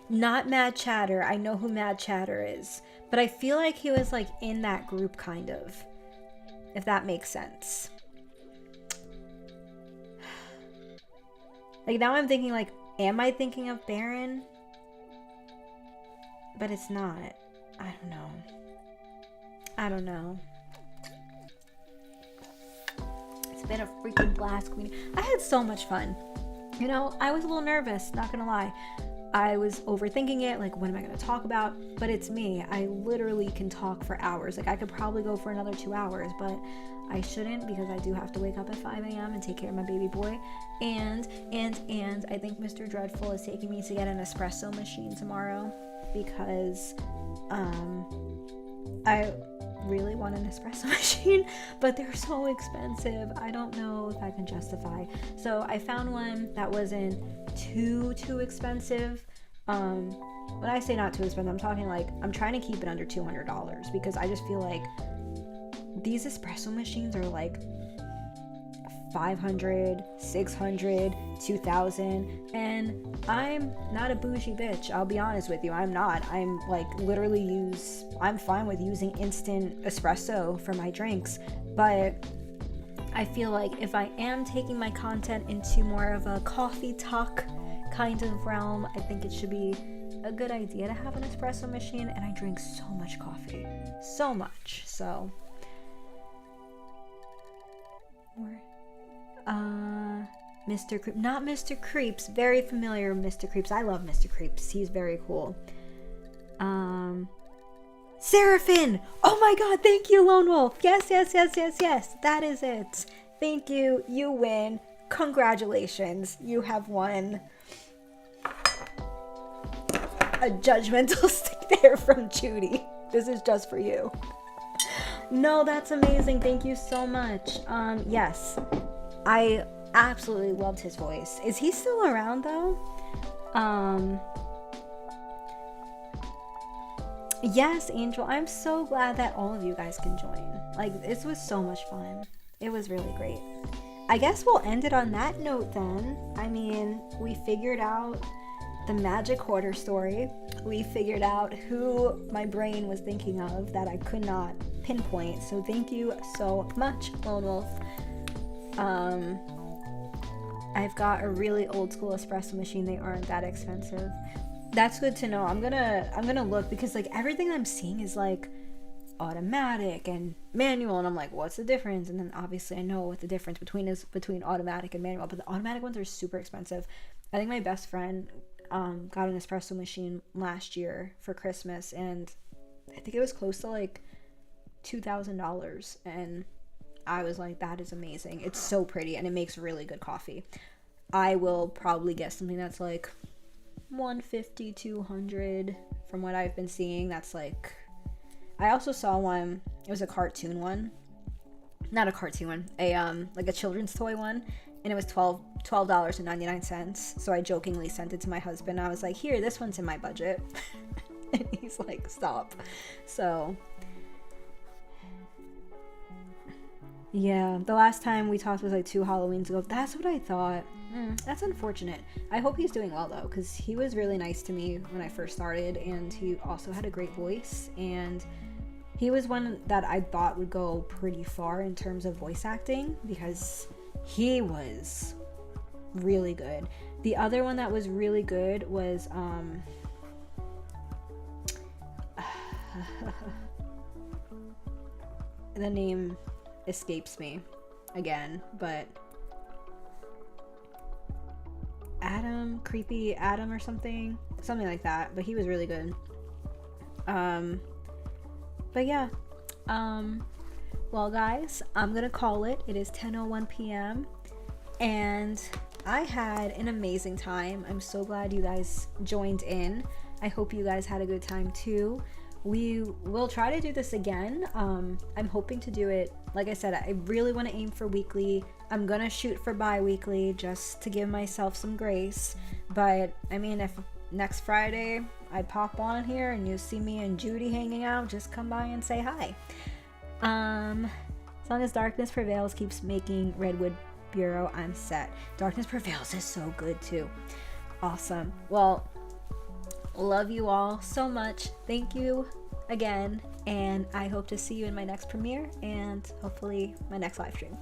Not Mad Chatter. I know who Mad Chatter is, but I feel like he was like in that group, kind of, if that makes sense. Like, now I'm thinking, like, am I thinking of Baron? But it's not. I don't know. It's been a freaking blast, Queenie. I had so much fun. You know, I was a little nervous, not gonna lie. I was overthinking it, like, what am I gonna talk about? But it's me. I literally can talk for hours. Like, I could probably go for another 2 hours, but I shouldn't, because I do have to wake up at 5 a.m. and take care of my baby boy. And I think Mr. Dreadful is taking me to get an espresso machine tomorrow, because I really want an espresso machine, but they're so expensive. I don't know if I can justify. So I found one that wasn't too expensive. When I say not too expensive, I'm talking like, I'm trying to keep it under $200, because I just feel like these espresso machines are like $500, $600, $2,000, and I'm not a bougie bitch. I'll be honest with you, I'm not. I'm like, I'm fine with using instant espresso for my drinks, but I feel like if I am taking my content into more of a coffee talk kind of realm, I think it should be a good idea to have an espresso machine, and I drink so much coffee. So much. So Mr. Creep, not Mr. Creeps, very familiar with Mr. Creeps. I love Mr. Creeps. He's very cool. Seraphin! Oh my god, thank you, Lone Wolf. Yes, yes, yes, yes, yes. That is it. Thank you. You win. Congratulations. You have won a judgmental stick there from Judy. This is just for you. No, that's amazing. Thank you so much. Yes. I absolutely loved his voice. Is he still around though? Yes, Angel. I'm so glad that all of you guys can join. Like, this was so much fun. It was really great. I guess we'll end it on that note then. I mean, we figured out the magic hoarder story. We figured out who my brain was thinking of that I could not pinpoint. So thank you so much, Lone Wolf. I've got a really old school espresso machine. They aren't that expensive. That's good to know. I'm gonna look, because like everything I'm seeing is like automatic and manual, and I'm like, what's the difference? And then obviously I know what the difference between automatic and manual, but the automatic ones are super expensive. I think my best friend got an espresso machine last year for Christmas, and I think it was close to like $2,000, and I was like, that is amazing. It's so pretty and it makes really good coffee. I will probably get something that's like 150, 200 from what I've been seeing. That's like, I also saw one, it was a cartoon one, not a cartoon one, a like a children's toy one, and it was $12.99. So I jokingly sent it to my husband. I was like, here, this one's in my budget. And he's like, stop. So yeah, the last time we talked was like 2 Halloweens ago. That's what I thought. That's unfortunate. I hope he's doing well though, because he was really nice to me when I first started, and he also had a great voice, and he was one that I thought would go pretty far in terms of voice acting, because he was really good. The other one that was really good was the name escapes me again, but Creepy Adam or something like that, but he was really good. But yeah, well guys, I'm gonna call it. It is 10:01 p.m. and I had an amazing time. I'm so glad you guys joined in. I hope you guys had a good time too. We will try to do this again. I'm hoping to do it, like I said, I really want to aim for weekly. I'm gonna shoot for bi-weekly just to give myself some grace. But I mean, if next Friday I pop on here and you see me and Judy hanging out, just come by and say hi. As long as Darkness Prevails keeps making Redwood Bureau, I'm set. Darkness Prevails is so good too. Awesome. Well, love you all so much. Thank you again, and I hope to see you in my next premiere and hopefully my next live stream.